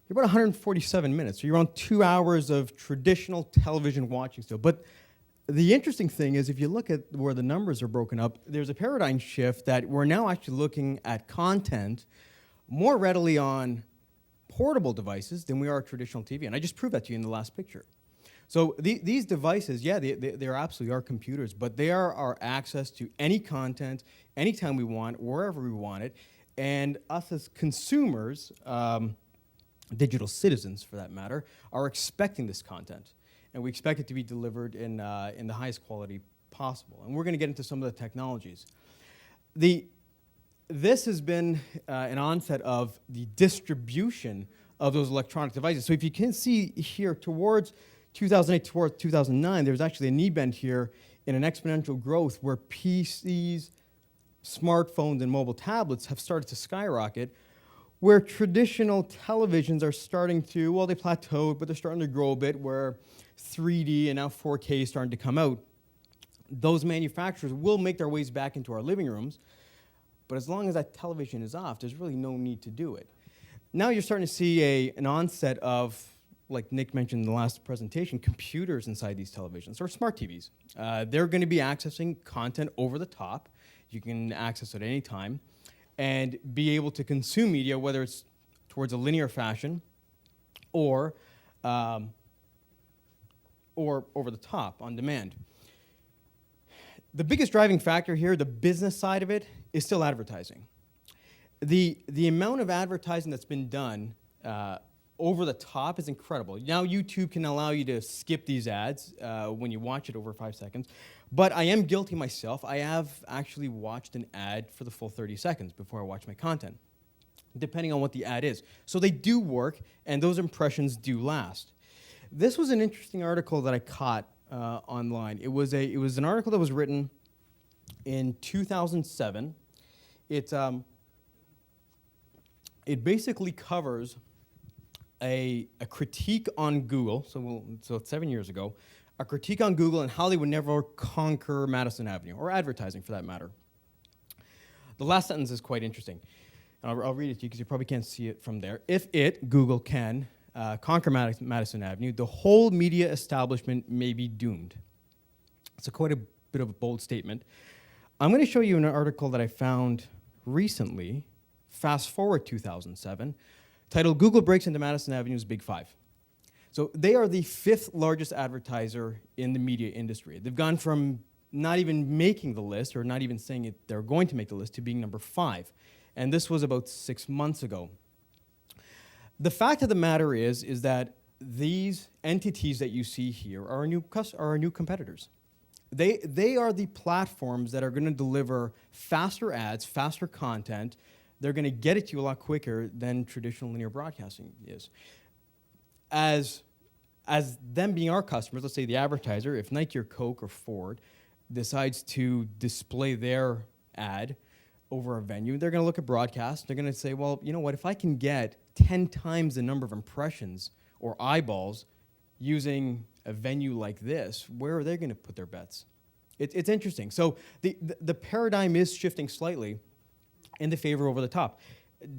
You're about 147 minutes. So you're on 2 hours of traditional television watching still. But the interesting thing is if you look at where the numbers are broken up, there's a paradigm shift that we're now actually looking at content more readily on portable devices than we are traditional TV. And I just proved that to you in the last picture. So these devices, yeah, they absolutely are computers, but they are our access to any content, anytime we want, wherever we want it. And us as consumers, digital citizens for that matter, are expecting this content. And we expect it to be delivered in the highest quality possible. And we're going to get into some of the technologies. This has been an onset of the distribution of those electronic devices. So if you can see here towards 2008 towards 2009, there's actually a knee bend here in an exponential growth where PCs, smartphones, and mobile tablets have started to skyrocket, where traditional televisions are starting to, well, they plateaued, but they're starting to grow a bit, where 3D and now 4K is starting to come out. Those manufacturers will make their ways back into our living rooms, but as long as that television is off, there's really no need to do it. Now you're starting to see an onset of, like Nick mentioned in the last presentation, computers inside these televisions, or smart TVs. They're going to be accessing content over the top. You can access it at any time and be able to consume media, whether it's towards a linear fashion or over the top, on demand. The biggest driving factor here, the business side of it, is still advertising. The amount of advertising that's been done over the top is incredible. Now YouTube can allow you to skip these ads when you watch it over 5 seconds. But I am guilty myself. I have actually watched an ad for the full 30 seconds before I watch my content, depending on what the ad is. So they do work, and those impressions do last. This was an interesting article that I caught online. It was an article that was written in 2007. It basically covers a critique on Google. So it's 7 years ago. A critique on Google and how they would never conquer Madison Avenue, or advertising for that matter. The last sentence is quite interesting. I'll read it to you because you probably can't see it from there. If Google, can conquer Madison Avenue, the whole media establishment may be doomed. It's quite a bit of a bold statement. I'm going to show you an article that I found recently, fast forward 2007, titled Google Breaks into Madison Avenue's Big Five. So they are the 5th largest advertiser in the media industry. They've gone from not even making the list, or not even saying they're going to make the list, to being number 5. And this was about 6 months ago. The fact of the matter is that these entities that you see here are our new competitors. They are the platforms that are going to deliver faster ads, faster content. They're going to get it to you a lot quicker than traditional linear broadcasting is. As them being our customers, let's say the advertiser, if Nike or Coke or Ford decides to display their ad over a venue, they're going to look at broadcast. They're going to say, well, you know what? If I can get 10 times the number of impressions or eyeballs using a venue like this, where are they going to put their bets? It's interesting. So the paradigm is shifting slightly in the favor over the top.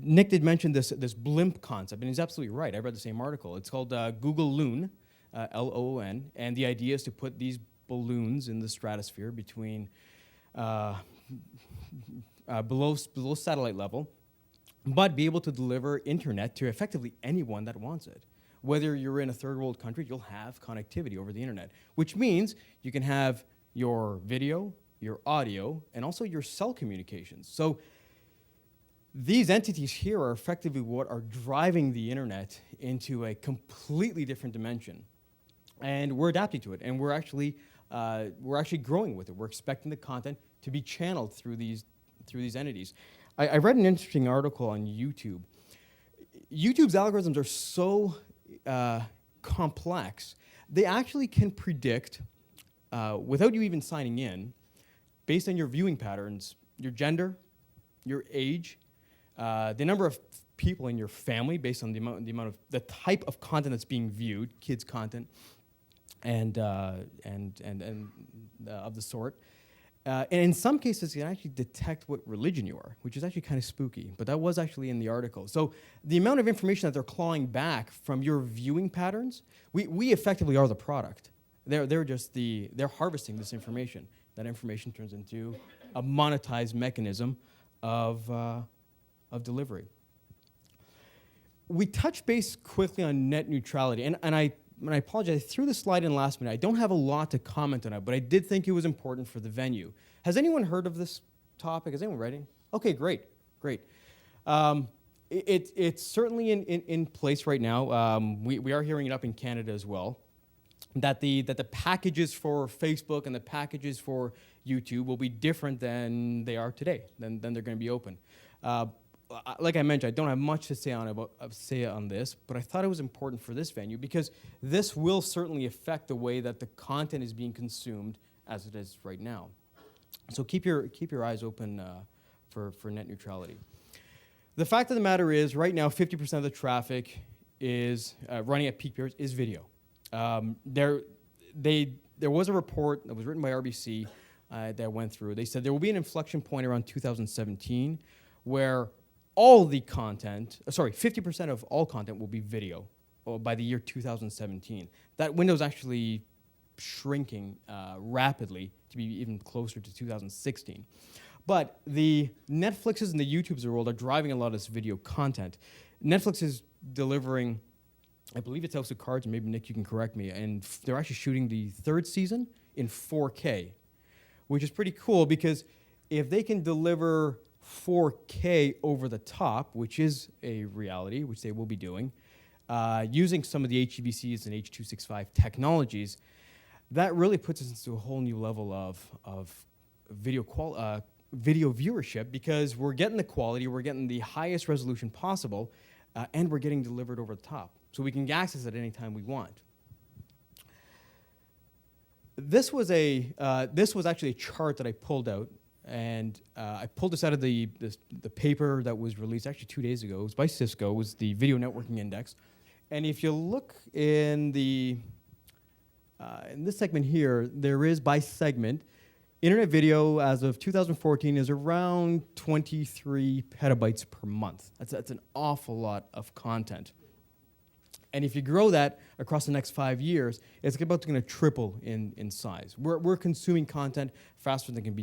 Nick did mention this blimp concept, and he's absolutely right. I read the same article. It's called Google Loon, L-O-O-N, and the idea is to put these balloons in the stratosphere between below satellite level, but be able to deliver internet to effectively anyone that wants it. Whether you're in a third world country, you'll have connectivity over the internet, which means you can have your video, your audio, and also your cell communications. So these entities here are effectively what are driving the internet into a completely different dimension. And we're adapting to it, and we're actually growing with it. We're expecting the content to be channeled through these entities. I read an interesting article on YouTube. YouTube's algorithms are so complex, they actually can predict, without you even signing in, based on your viewing patterns, your gender, your age, the number of people in your family, based on the type of content that's being viewed, kids content, and of the sort. And in some cases, you can actually detect what religion you are, which is actually kind of spooky. But that was actually in the article. So the amount of information that they're clawing back from your viewing patterns, we effectively are the product. They're harvesting this information. That information turns into a monetized mechanism of delivery. We touched base quickly on net neutrality, and I apologize, I threw the slide in last minute. I don't have a lot to comment on it, but I did think it was important for the venue. Has anyone heard of this topic? Is anyone ready? Okay, great. It's certainly in place right now. We are hearing it up in Canada as well, that the packages for Facebook and the packages for YouTube will be different than they are today, than they're going to be open. Like I mentioned, I don't have much to say on this, but I thought it was important for this venue because this will certainly affect the way that the content is being consumed as it is right now. So keep your eyes open for net neutrality. The fact of the matter is, right now, 50% of the traffic is running at peak periods is video. There was a report that was written by RBC that went through. They said there will be an inflection point around 2017 where all the content, 50% of all content will be video by the year 2017. That window is actually shrinking rapidly to be even closer to 2016. But the Netflixes and the YouTubes of the world are driving a lot of this video content. Netflix is delivering, I believe it's House of Cards, and maybe Nick, you can correct me, and they're actually shooting the 3rd season in 4K, which is pretty cool because if they can deliver 4K over the top, which is a reality, which they will be doing, using some of the HEVCs and H.265 technologies, that really puts us into a whole new level of video viewership, because we're getting the quality, we're getting the highest resolution possible, and we're getting delivered over the top. So we can access it any time we want. This was actually a chart that I pulled out, and I pulled this out of the paper that was released actually 2 days ago. It was by Cisco. It was the Video Networking Index. And if you look in this segment here, there is by segment, internet video as of 2014 is around 23 petabytes per month. That's an awful lot of content. And if you grow that across the next 5 years, it's about going to triple in size. We're consuming content faster than it can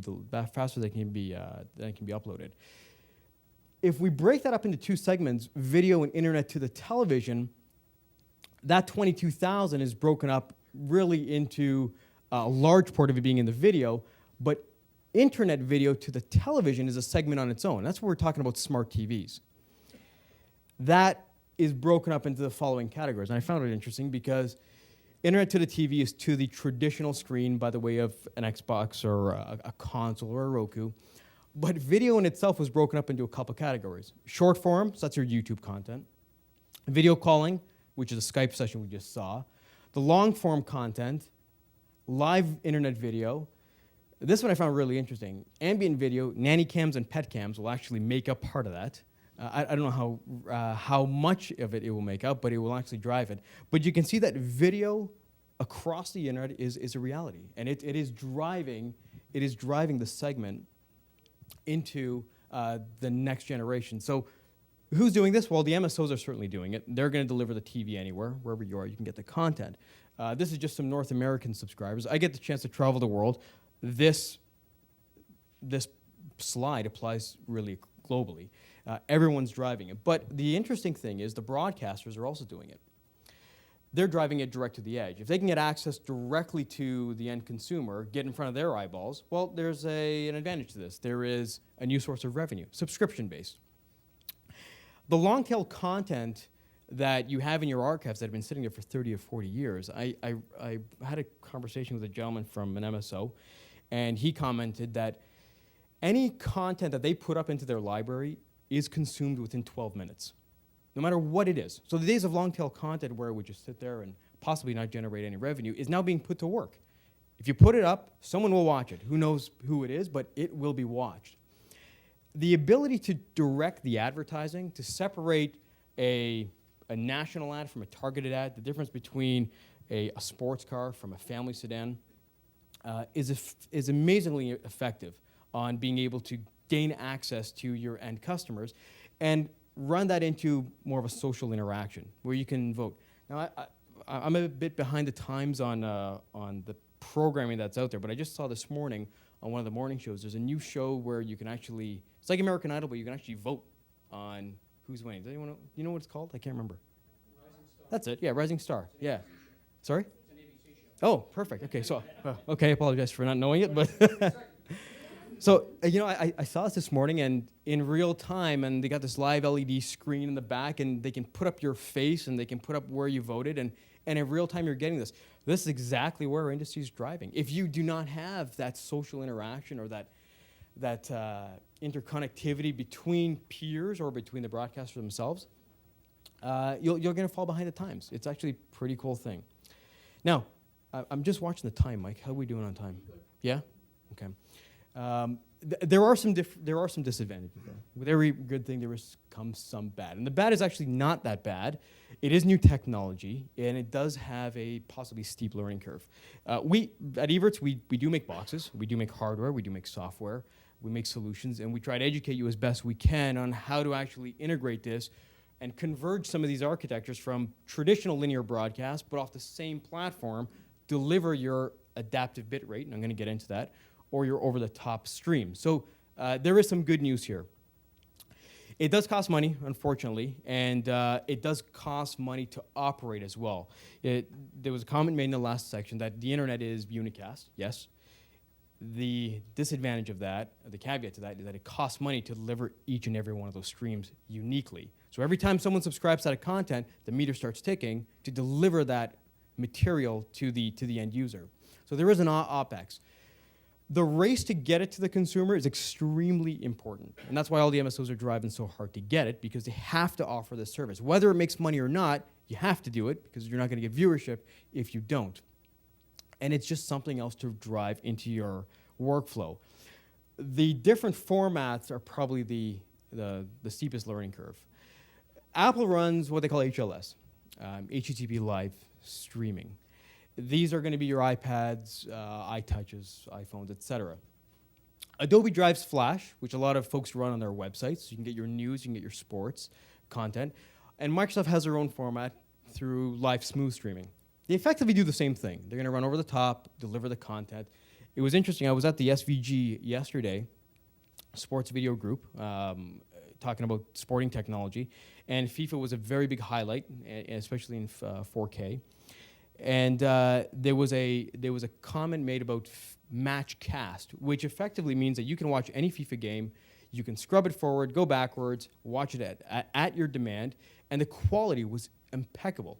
be uploaded. If we break that up into two segments, video and internet to the television, that 22,000 is broken up really into a large part of it being in the video, but internet video to the television is a segment on its own. That's where we're talking about smart TVs. That is broken up into the following categories. And I found it interesting because internet to the TV is to the traditional screen by the way of an Xbox or a console or a Roku. But video in itself was broken up into a couple categories. Short form, so that's your YouTube content. Video calling, which is a Skype session we just saw. The long form content, live internet video. This one I found really interesting. Ambient video, nanny cams and pet cams will actually make up part of that. I don't know how much of it will make up, but it will actually drive it. But you can see that video across the internet is a reality, and it is driving the segment into the next generation. So who's doing this? Well, the MSOs are certainly doing it. They're going to deliver the TV anywhere, wherever you are, you can get the content. This is just some North American subscribers. I get the chance to travel the world. This slide applies really globally. Everyone's driving it. But the interesting thing is the broadcasters are also doing it. They're driving it direct to the edge. If they can get access directly to the end consumer, get in front of their eyeballs, well, there's an advantage to this. There is a new source of revenue, subscription-based. The long-tail content that you have in your archives that have been sitting there for 30 or 40 years, I had a conversation with a gentleman from an MSO, and he commented that any content that they put up into their library is consumed within 12 minutes, no matter what it is. So the days of long-tail content where it would just sit there and possibly not generate any revenue is now being put to work. If you put it up, someone will watch it. Who knows who it is, but it will be watched. The ability to direct the advertising, to separate a national ad from a targeted ad, the difference between a sports car from a family sedan, is amazingly effective on being able to gain access to your end customers and run that into more of a social interaction where you can vote. Now, I'm a bit behind the times on the programming that's out there, but I just saw this morning on one of the morning shows, there's a new show where you can actually, it's like American Idol, but you can actually vote on who's winning. Does anyone know, you know what it's called? I can't remember. Rising Star. That's it, yeah, Rising Star, yeah. Sorry? It's an ABC show. Oh, perfect, okay, so, okay, I apologize for not knowing it, but. So, I saw this morning, and in real time, and they got this live LED screen in the back, and they can put up your face, and they can put up where you voted, and in real time, you're getting this. This is exactly where our industry is driving. If you do not have that social interaction or that interconnectivity between peers or between the broadcasters themselves, you're going to fall behind the times. It's actually a pretty cool thing. Now, I'm just watching the time, Mike. How are we doing on time? Good. Yeah? Okay. There are some disadvantages there. With every good thing, there comes some bad. And the bad is actually not that bad. It is new technology, and it does have a possibly steep learning curve. We, at Evertz, we do make boxes. We do make hardware. We do make software. We make solutions, and we try to educate you as best we can on how to actually integrate this and converge some of these architectures from traditional linear broadcast, but off the same platform, deliver your adaptive bit rate, and I'm going to get into that, or your over-the-top stream. So there is some good news here. It does cost money, unfortunately, and it does cost money to operate as well. There was a comment made in the last section that the internet is unicast. Yes. The disadvantage of that, the caveat to that, is that it costs money to deliver each and every one of those streams uniquely. So every time someone subscribes to that content, the meter starts ticking to deliver that material to the end user. So there is an OpEx. The race to get it to the consumer is extremely important. And that's why all the MSOs are driving so hard to get it, because they have to offer this service. Whether it makes money or not, you have to do it, because you're not going to get viewership if you don't. And it's just something else to drive into your workflow. The different formats are probably the steepest learning curve. Apple runs what they call HLS, HTTP live streaming. These are going to be your iPads, iTouches, iPhones, etc. Adobe drives Flash, which a lot of folks run on their websites. So you can get your news, you can get your sports content. And Microsoft has their own format through Live Smooth Streaming. They effectively do the same thing. They're going to run over the top, deliver the content. It was interesting. I was at the SVG yesterday, sports video group, talking about sporting technology, and FIFA was a very big highlight, especially in 4K. And there was a comment made about match cast, which effectively means that you can watch any FIFA game, you can scrub it forward, go backwards, watch it at your demand, and the quality was impeccable.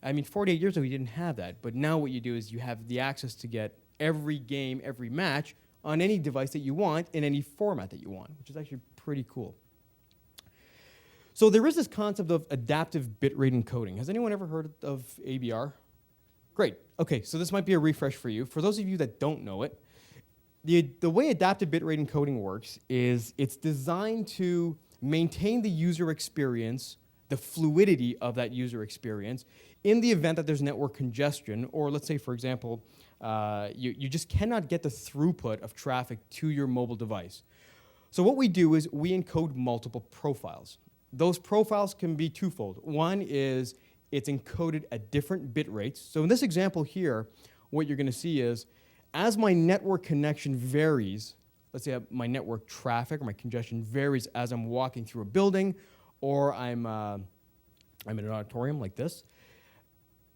I mean, 48 years ago, you didn't have that, but now what you do is you have the access to get every game, every match on any device that you want in any format that you want, which is actually pretty cool. So there is this concept of adaptive bitrate encoding. Has anyone ever heard of ABR? Great. Okay, so this might be a refresh for you. For those of you that don't know it, the way adaptive bitrate encoding works is it's designed to maintain the user experience, the fluidity of that user experience, in the event that there's network congestion, or let's say, for example, you just cannot get the throughput of traffic to your mobile device. So what we do is we encode multiple profiles. Those profiles can be twofold. One is it's encoded at different bit rates. So in this example here, what you're going to see is as my network connection varies, let's say my network traffic or my congestion varies as I'm walking through a building or I'm in an auditorium like this,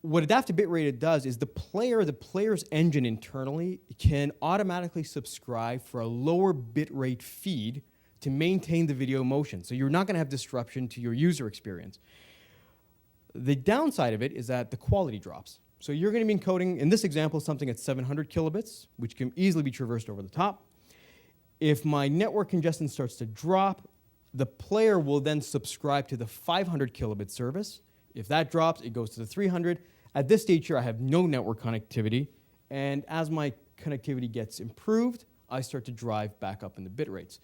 what adaptive bitrate does is the player's engine internally can automatically subscribe for a lower bitrate feed to maintain the video motion. So you're not going to have disruption to your user experience. The downside of it is that the quality drops. So you're going to be encoding, in this example, something at 700 kilobits, which can easily be traversed over the top. If my network congestion starts to drop, the player will then subscribe to the 500 kilobit service. If that drops, it goes to the 300. At this stage here, I have no network connectivity. And as my connectivity gets improved, I start to drive back up in the bit rates.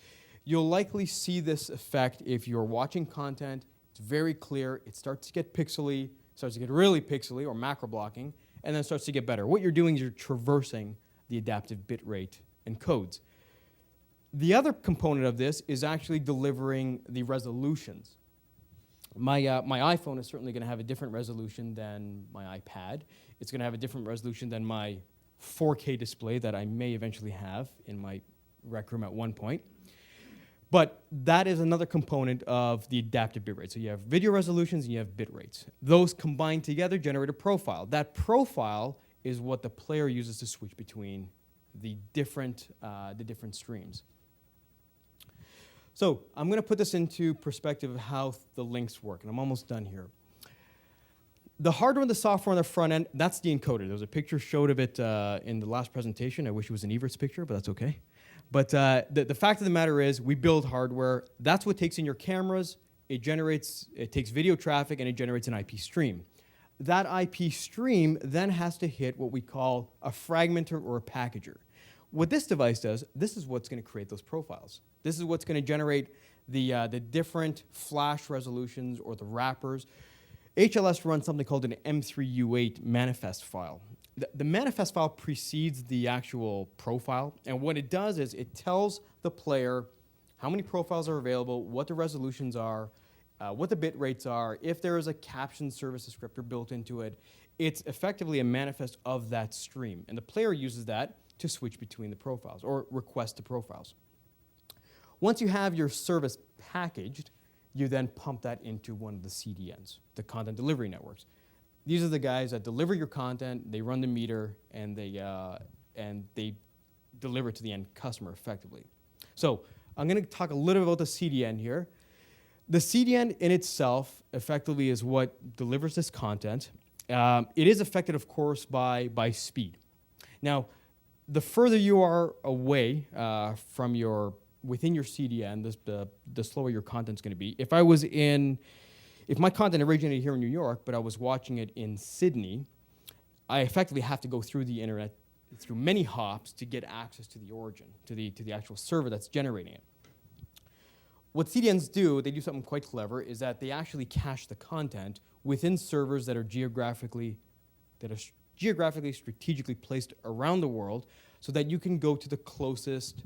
You'll likely see this effect if you're watching content. It's very clear. It starts to get pixely, starts to get really pixely or macro blocking, and then starts to get better. What you're doing is you're traversing the adaptive bitrate encodes. The other component of this is actually delivering the resolutions. My iPhone is certainly going to have a different resolution than my iPad. It's going to have a different resolution than my 4K display that I may eventually have in my rec room at one point. But that is another component of the adaptive bitrate. So you have video resolutions and you have bit rates. Those combined together generate a profile. That profile is what the player uses to switch between the different streams. So I'm going to put this into perspective of how the links work, and I'm almost done here. The hardware and the software on the front end, that's the encoder. There was a picture showed of it in the last presentation. I wish it was an Evertz picture, but that's okay. But the fact of the matter is we build hardware. That's what takes in your cameras. It takes video traffic, and it generates an IP stream. That IP stream then has to hit what we call a fragmenter or a packager. What this device does, this is what's going to create those profiles. This is what's going to generate the different flash resolutions or the wrappers. HLS runs something called an M3U8 manifest file. The manifest file precedes the actual profile, and what it does is it tells the player how many profiles are available, what the resolutions are, what the bit rates are, if there is a caption service descriptor built into it. It's effectively a manifest of that stream, and the player uses that to switch between the profiles or request the profiles. Once you have your service packaged, you then pump that into one of the CDNs, the content delivery networks. These are the guys that deliver your content, they run the meter, and they deliver it to the end customer effectively. So I'm going to talk a little bit about the CDN here. The CDN in itself effectively is what delivers this content. It is affected, of course, by speed. Now, the further you are away from within your CDN, the slower your content's going to be. If my content originated here in New York, but I was watching it in Sydney, I effectively have to go through the internet through many hops to get access to the origin, to the actual server that's generating it. What CDNs do, they do something quite clever, is that they actually cache the content within servers that are geographically strategically placed around the world, so that you can go to the closest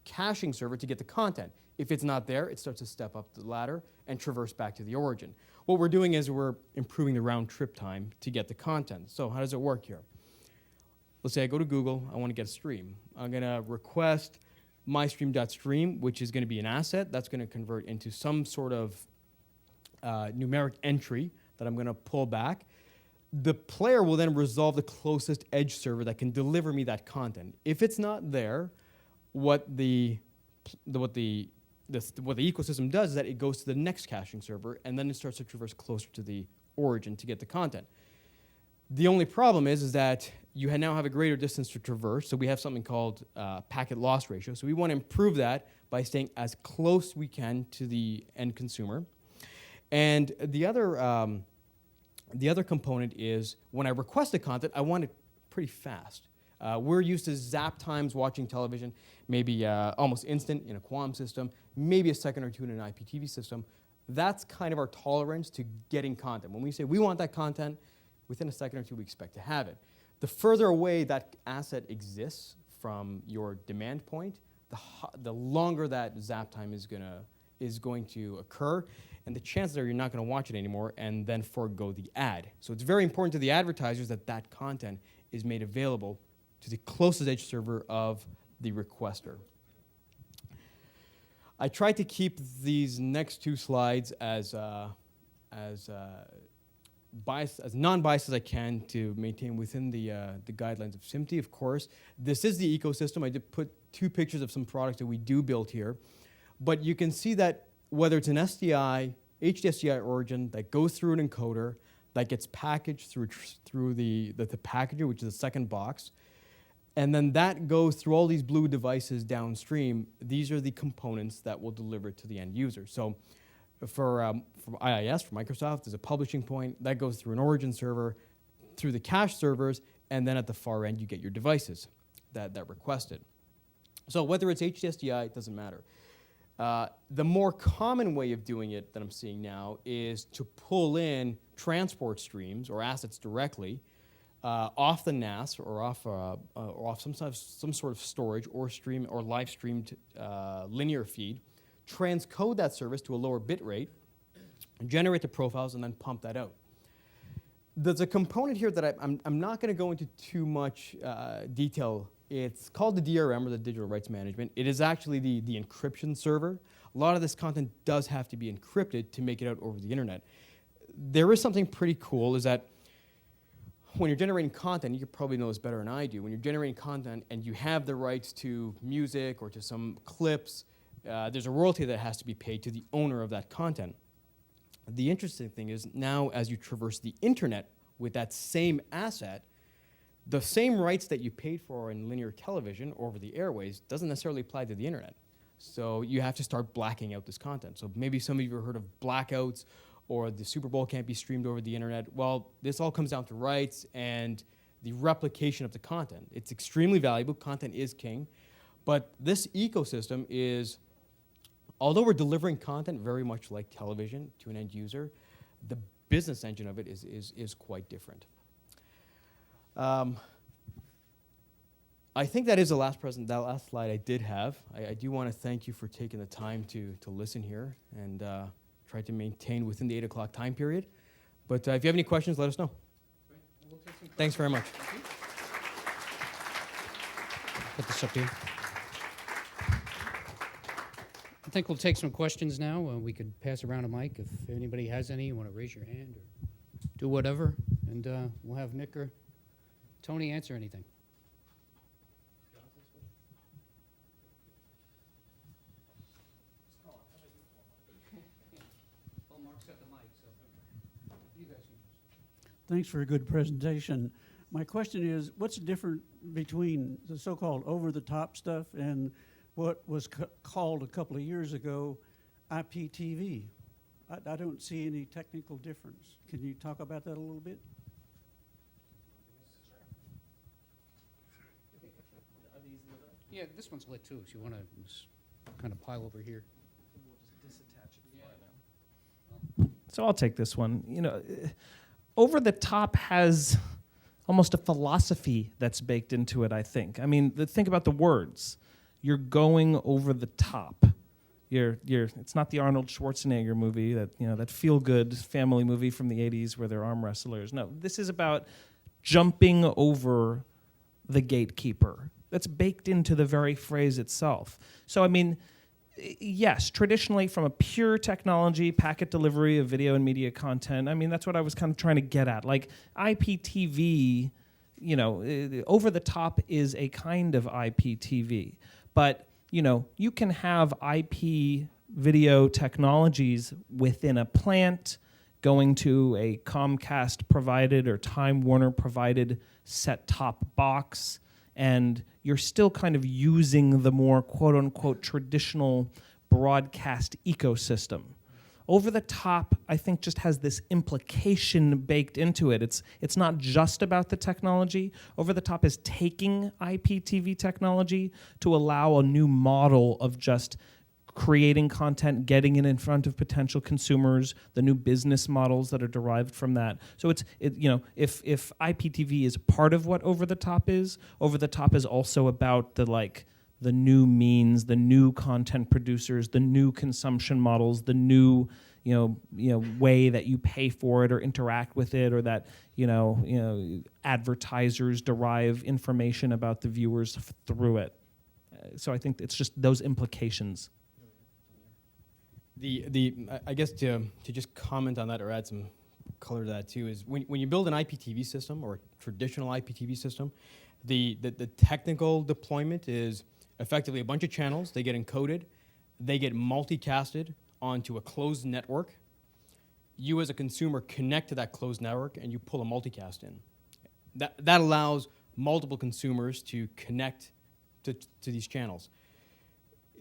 caching server to get the content. If it's not there, it starts to step up the ladder and traverse back to the origin. What we're doing is we're improving the round trip time to get the content. So how does it work here? Let's say I go to Google, I want to get a stream. I'm going to request mystream.stream, which is going to be an asset that's going to convert into some sort of numeric entry that I'm going to pull back. The player will then resolve the closest edge server that can deliver me that content. If it's not there, what the ecosystem does is that it goes to the next caching server, and then it starts to traverse closer to the origin to get the content. The only problem is that you now have a greater distance to traverse, so we have something called packet loss ratio. So we want to improve that by staying as close we can to the end consumer. And the other component is when I request the content, I want it pretty fast. We're used to zap times watching television, maybe almost instant in a QAM system, maybe a second or two in an IPTV system. That's kind of our tolerance to getting content. When we say we want that content, within a second or two we expect to have it. The further away that asset exists from your demand point, the longer that zap time is going to occur, and the chances are you're not going to watch it anymore and then forego the ad. So it's very important to the advertisers that that content is made available to the closest edge server of the requester. I tried to keep these next two slides as non-biased as I can to maintain within the guidelines of SMPTE, of course. This is the ecosystem. I did put two pictures of some products that we do build here. But you can see that whether it's an SDI, HDSDI origin that goes through an encoder, that gets packaged through the packager, which is the second box, and then that goes through all these blue devices downstream. These are the components that will deliver it to the end user. So for IIS, for Microsoft, there's a publishing point that goes through an origin server, through the cache servers, and then at the far end you get your devices that request it. So whether it's HDSDI, it doesn't matter. The more common way of doing it that I'm seeing now is to pull in transport streams or assets directly off the NAS or off some sort of storage or stream or live streamed linear feed, transcode that service to a lower bit rate, generate the profiles, and then pump that out. There's a component here that I'm not going to go into too much detail. It's called the DRM, or the Digital Rights Management. It is actually the encryption server. A lot of this content does have to be encrypted to make it out over the internet. There is something pretty cool, is that when you're generating content, you probably know this better than I do, when you're generating content and you have the rights to music or to some clips, there's a royalty that has to be paid to the owner of that content. The interesting thing is now as you traverse the internet with that same asset, the same rights that you paid for in linear television over the airways doesn't necessarily apply to the internet. So you have to start blacking out this content. So maybe some of you have heard of blackouts, or the Super Bowl can't be streamed over the internet. Well, this all comes down to rights and the replication of the content. It's extremely valuable. Content is king. But this ecosystem is, although we're delivering content very much like television to an end user, the business engine of it is quite different. I think that is the last slide I did have. I do want to thank you for taking the time to listen here and try to maintain within the 8 o'clock time period. But if you have any questions, let us know. Thanks very much. Put this up here. I think we'll take some questions now. We could pass around a mic if anybody has any. You want to raise your hand or do whatever, and we'll have Nick or Tony answer anything. Thanks for a good presentation. My question is, what's different between the so-called over-the-top stuff and what was called a couple of years ago IPTV? I don't see any technical difference. Can you talk about that a little bit? Yeah, this one's lit too, so you want to kind of pile over here. So I'll take this one. You know, Over the Top has almost a philosophy that's baked into it, I think. I mean, think about the words. You're going over the top. It's not the Arnold Schwarzenegger movie, that feel-good family movie from the 80s where they're arm wrestlers. No, this is about jumping over the gatekeeper. That's baked into the very phrase itself. So, I mean, yes, traditionally from a pure technology, packet delivery of video and media content, I mean, that's what I was kind of trying to get at. Like IPTV, over the top is a kind of IPTV. But, you can have IP video technologies within a plant going to a Comcast provided or Time Warner provided set-top box, and you're still kind of using the more quote-unquote traditional broadcast ecosystem. Over the Top, I think, just has this implication baked into it. It's not just about the technology. Over the Top is taking IPTV technology to allow a new model of just creating content, getting it in front of potential consumers, the new business models that are derived from that. So if IPTV is part of what Over the Top is also about the new means, the new content producers, the new consumption models, the new way that you pay for it or interact with it, or that advertisers derive information about the viewers through it. So I think it's just those implications. I guess to just comment on that or add some color to that too is when you build an IPTV system or a traditional IPTV system, the technical deployment is effectively a bunch of channels. They get encoded, they get multicasted onto a closed network. You as a consumer connect to that closed network and you pull a multicast in. That allows multiple consumers to connect to these channels.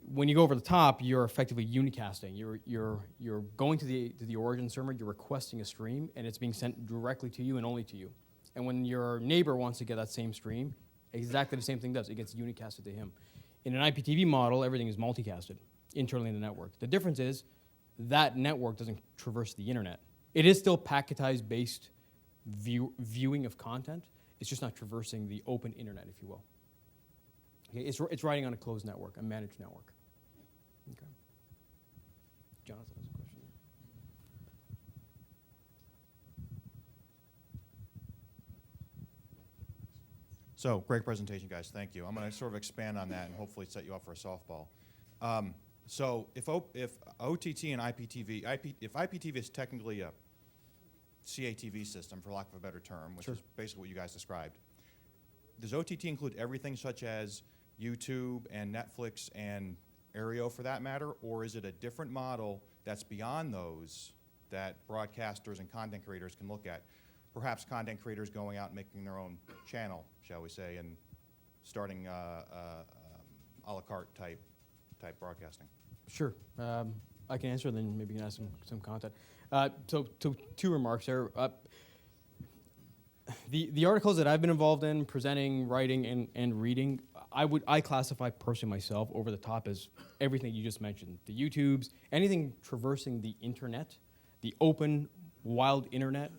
When you go over the top, you're effectively unicasting. You're going to the origin server, you're requesting a stream, and it's being sent directly to you and only to you. And when your neighbor wants to get that same stream, exactly the same thing does. It gets unicasted to him. In an IPTV model, everything is multicasted internally in the network. The difference is that network doesn't traverse the internet. It is still packetized-based viewing of content. It's just not traversing the open internet, if you will. Okay, it's riding on a closed network, a managed network. Okay. Jonathan has a question. So, great presentation, guys. Thank you. I'm going to sort of expand on that and hopefully set you up for a softball. So, if OTT and IPTV, if IPTV is technically a CATV system, for lack of a better term, which Sure. is basically what you guys described, does OTT include everything such as YouTube and Netflix and Aereo for that matter, or is it a different model that's beyond those that broadcasters and content creators can look at? Perhaps content creators going out and making their own channel, shall we say, and starting a la carte type broadcasting. Sure. I can answer, then maybe you can ask some content. So two remarks there. The articles that I've been involved in, presenting, writing, and reading, I classify personally myself Over the Top as everything you just mentioned. The YouTubes, anything traversing the internet, the open, wild internet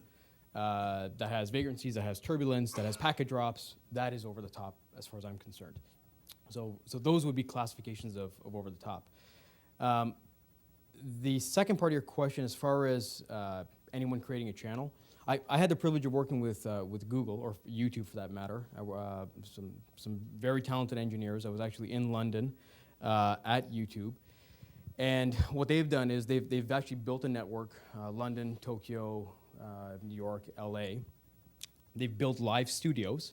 that has vagrancies, that has turbulence, that has packet drops, that is Over the Top as far as I'm concerned. So those would be classifications of Over the Top. The second part of your question, as far as anyone creating a channel, I had the privilege of working with Google, or YouTube for that matter, some very talented engineers. I was actually in London at YouTube. And what they've done is they've actually built a network, London, Tokyo, New York, LA. They've built live studios.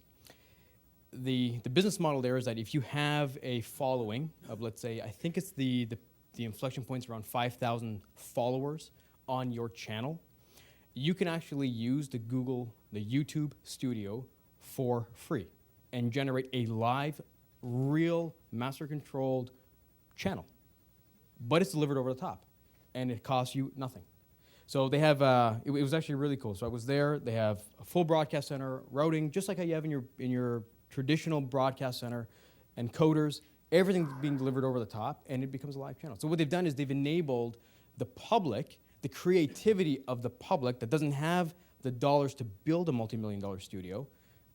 The business model there is that if you have a following of, let's say, I think it's the inflection point's around 5,000 followers on your channel, you can actually use the YouTube Studio for free and generate a live, real, master-controlled channel. But it's delivered over the top, and it costs you nothing. So they have, it was actually really cool. So I was there. They have a full broadcast center, routing, just like how you have in your traditional broadcast center, and coders, everything's being delivered over the top, and it becomes a live channel. So what they've done is they've enabled the public, the creativity of the public that doesn't have the dollars to build a multi-million-dollar studio.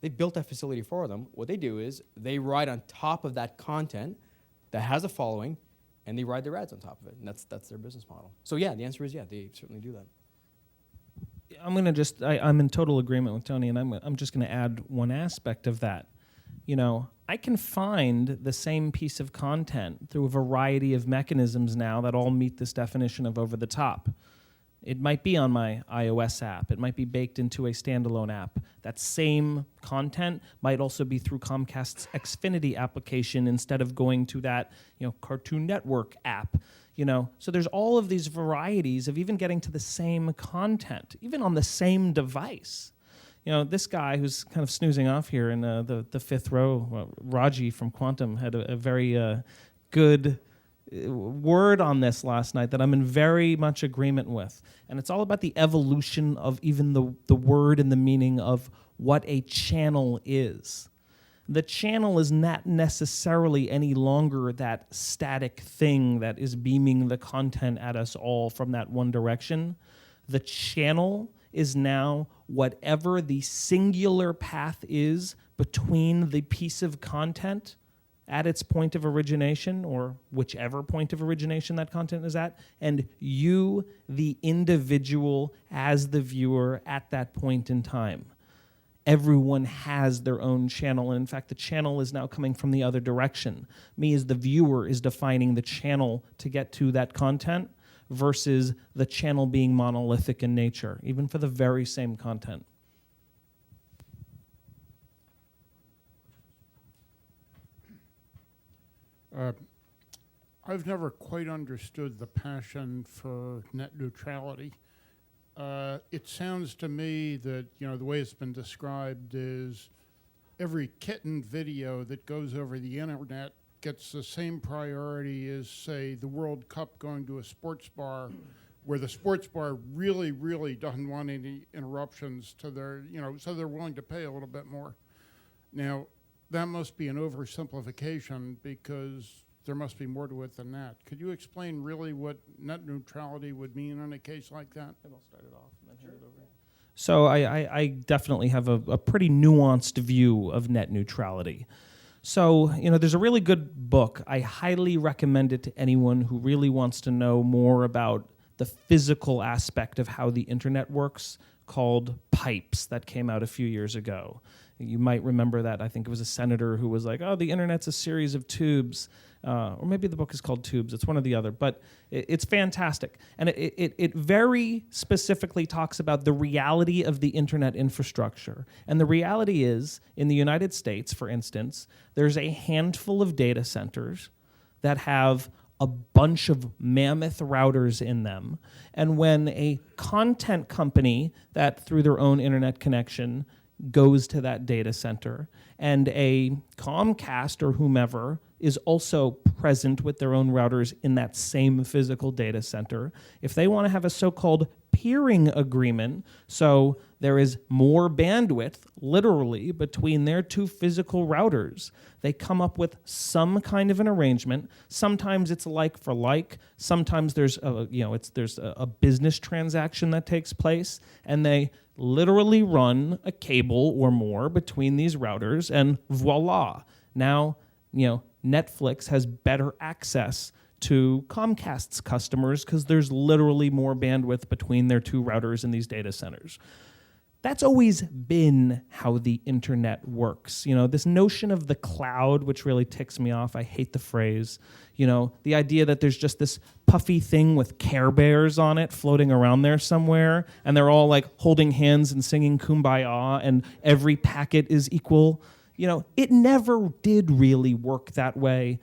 They built that facility for them. What they do is they ride on top of that content that has a following, and they ride their ads on top of it, and that's their business model. So yeah, the answer is yeah, they certainly do that. I'm in total agreement with Tony, and I'm just gonna add one aspect of that. You know, I can find the same piece of content through a variety of mechanisms now that all meet this definition of over the top. It might be on my iOS app. It might be baked into a standalone app. That same content might also be through Comcast's Xfinity application instead of going to that, Cartoon Network app. So there's all of these varieties of even getting to the same content, even on the same device. This guy who's kind of snoozing off here in the fifth row, Raji from Quantum, had a very good word on this last night that I'm in very much agreement with. And it's all about the evolution of even the word and the meaning of what a channel is. The channel is not necessarily any longer that static thing that is beaming the content at us all from that one direction. The channel is now whatever the singular path is between the piece of content at its point of origination, or whichever point of origination that content is at, and you, the individual, as the viewer at that point in time. Everyone has their own channel, and in fact, the channel is now coming from the other direction. Me as the viewer is defining the channel to get to that content versus the channel being monolithic in nature, even for the very same content. I've never quite understood the passion for net neutrality. It sounds to me that, the way it's been described is every kitten video that goes over the internet gets the same priority as, say, the World Cup going to a sports bar, where the sports bar really, really doesn't want any interruptions to their, so they're willing to pay a little bit more. Now, that must be an oversimplification, because there must be more to it than that. Could you explain really what net neutrality would mean in a case like that? I'll start it off and then hand it over. So I definitely have a pretty nuanced view of net neutrality. So, there's a really good book. I highly recommend it to anyone who really wants to know more about the physical aspect of how the internet works, called Pipes, that came out a few years ago. You might remember that. I think it was a senator who was like, oh, the internet's a series of tubes. Or maybe the book is called Tubes. It's one or the other. But it's fantastic. And it very specifically talks about the reality of the internet infrastructure. And the reality is, in the United States, for instance, there's a handful of data centers that have a bunch of mammoth routers in them. And when a content company that, through their own internet connection, goes to that data center, and a Comcast or whomever is also present with their own routers in that same physical data center, if they want to have a so-called peering agreement, so there is more bandwidth, literally, between their two physical routers, they come up with some kind of an arrangement. Sometimes it's like for like. Sometimes there's a business transaction that takes place, and they literally run a cable or more between these routers, and voila. Now, Netflix has better access to Comcast's customers because there's literally more bandwidth between their two routers in these data centers. That's always been how the internet works. This notion of the cloud, which really ticks me off. I hate the phrase. The idea that there's just this puffy thing with Care Bears on it floating around there somewhere, and they're all like holding hands and singing Kumbaya, and every packet is equal. It never did really work that way.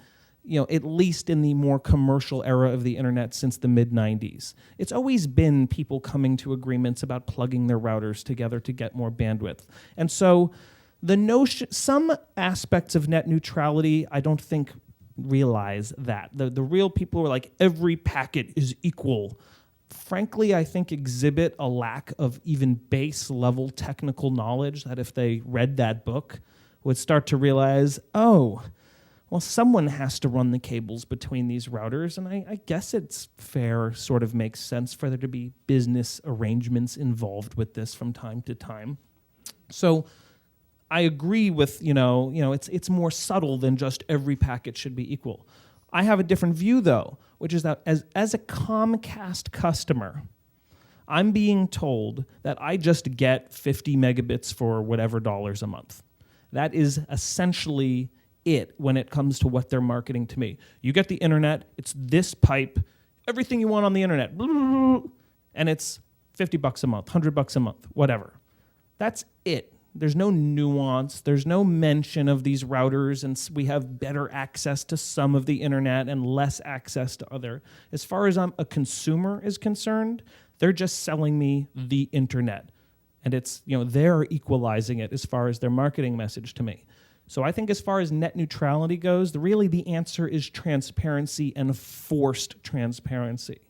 at least in the more commercial era of the internet since the mid-90s. It's always been people coming to agreements about plugging their routers together to get more bandwidth. And so the notion, some aspects of net neutrality, I don't think realize that. The real people who are like, every packet is equal, frankly, I think exhibit a lack of even base level technical knowledge that if they read that book would start to realize, oh, well, someone has to run the cables between these routers, and I guess it's fair, sort of makes sense for there to be business arrangements involved with this from time to time. So I agree with, it's more subtle than just every packet should be equal. I have a different view, though, which is that as a Comcast customer, I'm being told that I just get 50 megabits for whatever dollars a month. That is essentially it when it comes to what they're marketing to me. You get the internet, it's this pipe, everything you want on the internet, and it's $50 a month, $100 a month, whatever. That's it. There's no nuance. There's no mention of these routers, and we have better access to some of the internet and less access to other. As far as a consumer is concerned, they're just selling me the internet. And it's, they're equalizing it as far as their marketing message to me. So I think as far as net neutrality goes, really the answer is transparency and forced transparency.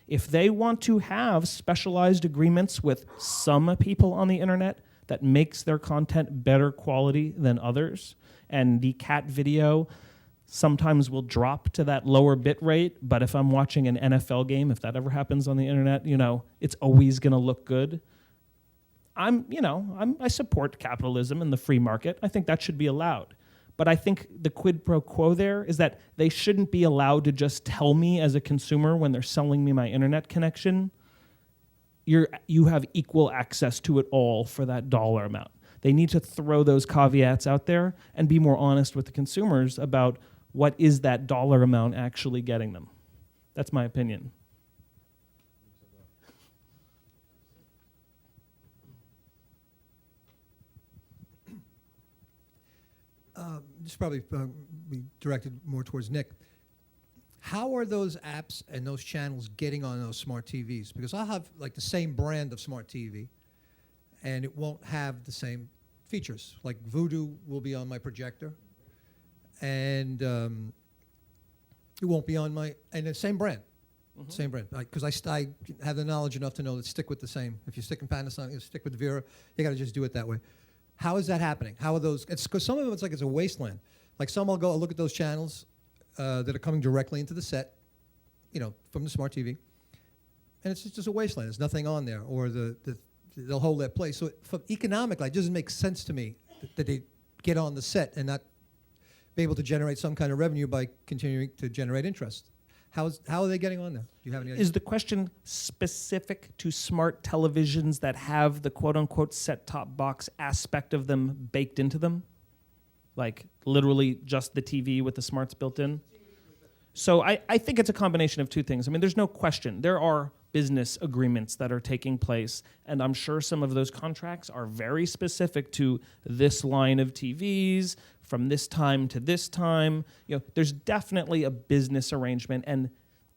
If they want to have specialized agreements with some people on the internet that makes their content better quality than others, and the cat video sometimes will drop to that lower bit rate, but if I'm watching an NFL game, if that ever happens on the internet, it's always going to look good. I support capitalism and the free market. I think that should be allowed. But I think the quid pro quo there is that they shouldn't be allowed to just tell me as a consumer when they're selling me my internet connection, you have equal access to it all for that dollar amount. They need to throw those caveats out there and be more honest with the consumers about what is that dollar amount actually getting them. That's my opinion. This probably be directed more towards Nick. How are those apps and those channels getting on those smart TVs? Because I'll have like the same brand of smart TV, and it won't have the same features. Like Vudu will be on my projector, and it won't be on and the same brand. Mm-hmm. Same brand. Because I have the knowledge enough to know that stick with the same. If you stick in Panasonic, you stick with Vera, you got to just do it that way. How is that happening? How are those? It's because some of it's like it's a wasteland. Like some I'll go look at those channels that are coming directly into the set, from the smart TV, and it's just a wasteland. There's nothing on there, or they'll hold that place. So economically, it doesn't make sense to me that they get on the set and not be able to generate some kind of revenue by continuing to generate interest. How are they getting on there? Do you have any idea? Is the question specific to smart televisions that have the quote-unquote set-top box aspect of them baked into them? Like literally just the TV with the smarts built in? So I think it's a combination of two things. I mean, there's no question. There are business agreements that are taking place, and I'm sure some of those contracts are very specific to this line of TVs, from this time to this time. There's definitely a business arrangement, and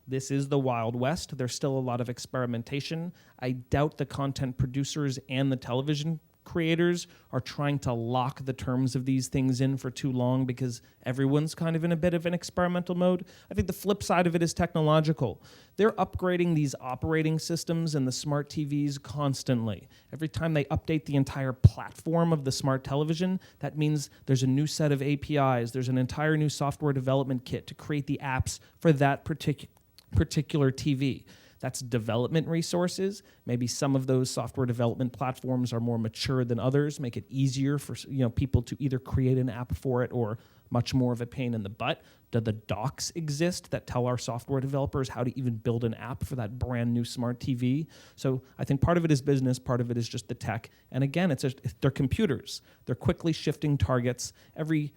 this is the Wild West. There's still a lot of experimentation. I doubt the content producers and the television creators are trying to lock the terms of these things in for too long because everyone's kind of in a bit of an experimental mode. I think the flip side of it is technological. They're upgrading these operating systems and the smart TVs constantly. Every time they update the entire platform of the smart television, that means there's a new set of APIs, there's an entire new software development kit to create the apps for that particular TV. That's development resources. Maybe some of those software development platforms are more mature than others, make it easier for people to either create an app for it or much more of a pain in the butt. Do the docs exist that tell our software developers how to even build an app for that brand new smart TV? So I think part of it is business, part of it is just the tech. And again, they're computers. They're quickly shifting targets. Every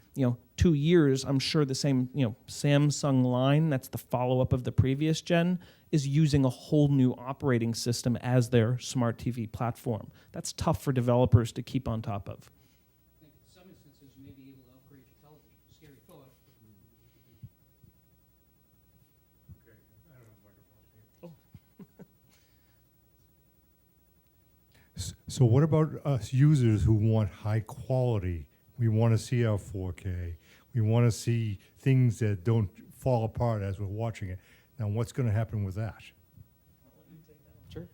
2 years, I'm sure the same Samsung line, that's the follow-up of the previous gen, is using a whole new operating system as their smart TV platform. That's tough for developers to keep on top of. I think in some instances you may be able to upgrade your television. Scary thought. So what about us users who want high quality? We want to see our 4K. We want to see things that don't fall apart as we're watching it. Now, what's going to happen with that? Sure.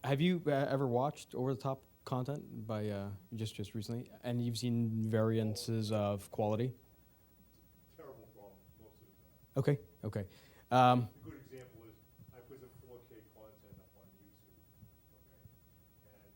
Have you ever watched over-the-top content by just recently, and you've seen variances of quality? Terrible problem most of the time. Okay. Okay. A good example is I put some 4K content up on YouTube, okay? And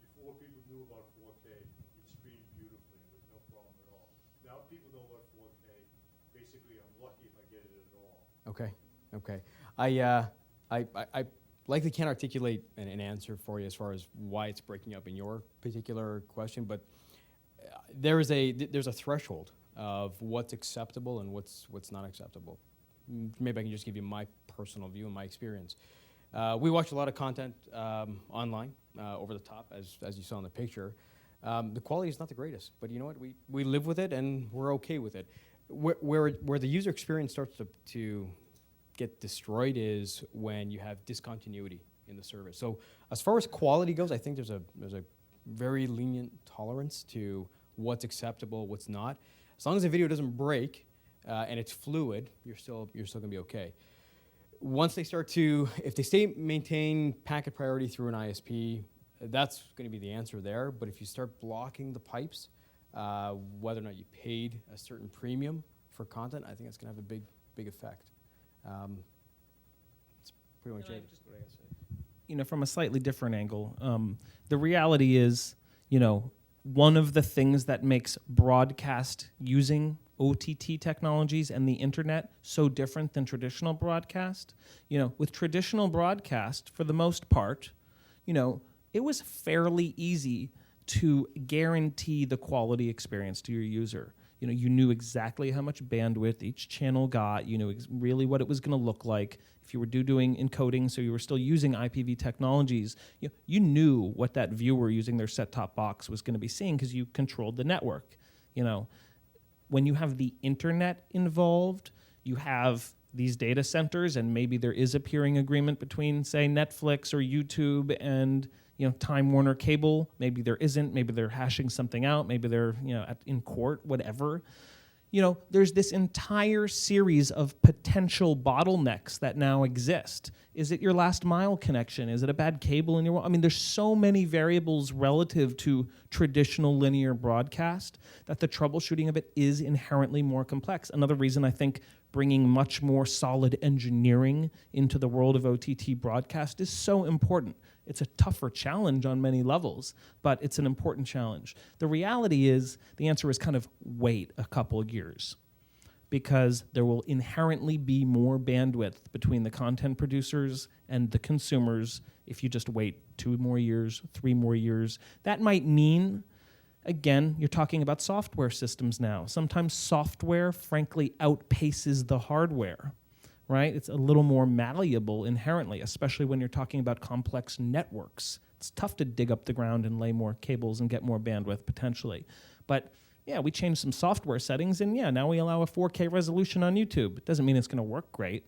before people knew about 4K, it streamed beautifully. There was no problem at all. Now people know about 4K. Basically, I'm lucky if I get it at all. Okay. Okay. I likely can't articulate an answer for you as far as why it's breaking up in your particular question, but there's a threshold of what's acceptable and what's not acceptable. Maybe I can just give you my personal view and my experience. We watch a lot of content online, over the top, as you saw in the picture. The quality is not the greatest, but you know what? We live with it and we're okay with it. Where the user experience starts to get destroyed is when you have discontinuity in the service. So as far as quality goes, I think there's a very lenient tolerance to what's acceptable, what's not. As long as the video doesn't break and it's fluid, you're still gonna be okay. Once they start to, if they maintain packet priority through an ISP, that's gonna be the answer there. But if you start blocking the pipes, whether or not you paid a certain premium for content, I think it's gonna have a big effect. That's pretty much it. What I gotta say. You know, from a slightly different angle, the reality is, you know, one of the things that makes broadcast using OTT technologies and the internet so different than traditional broadcast, you know, with traditional broadcast, for the most part, you know, it was fairly easy to guarantee the quality experience to your user. You know, you knew exactly how much bandwidth each channel got. You knew really what it was going to look like. If you were doing encoding, so you were still using IPv technologies, you knew what that viewer using their set-top box was going to be seeing because you controlled the network. You know, when you have the internet involved, you have these data centers, and maybe there is a peering agreement between, say, Netflix or YouTube and Time Warner Cable. Maybe there isn't. Maybe they're hashing something out. Maybe they're in court, whatever. There's this entire series of potential bottlenecks that now exist. Is it your last mile connection? Is it a bad cable in your wall? I mean, there's so many variables relative to traditional linear broadcast that the troubleshooting of it is inherently more complex. Another reason I think bringing much more solid engineering into the world of OTT broadcast is so important. It's a tougher challenge on many levels, but it's an important challenge. The reality is, the answer is kind of wait a couple of years, because there will inherently be more bandwidth between the content producers and the consumers if you just wait 2 more years, 3 more years. That might mean, again, you're talking about software systems now. Sometimes software, frankly, outpaces the hardware. Right? It's a little more malleable inherently, especially when you're talking about complex networks. It's tough to dig up the ground and lay more cables and get more bandwidth potentially. But yeah, we changed some software settings, and yeah, now we allow a 4K resolution on YouTube. It doesn't mean it's going to work great.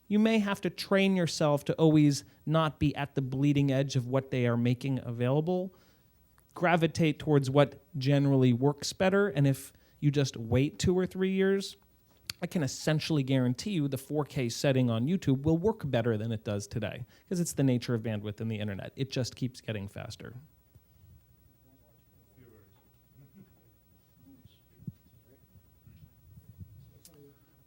You may have to train yourself to always not be at the bleeding edge of what they are making available. Gravitate towards what generally works better, and if you just wait 2 or 3 years, I can essentially guarantee you the 4K setting on YouTube will work better than it does today, because it's the nature of bandwidth in the internet. It just keeps getting faster.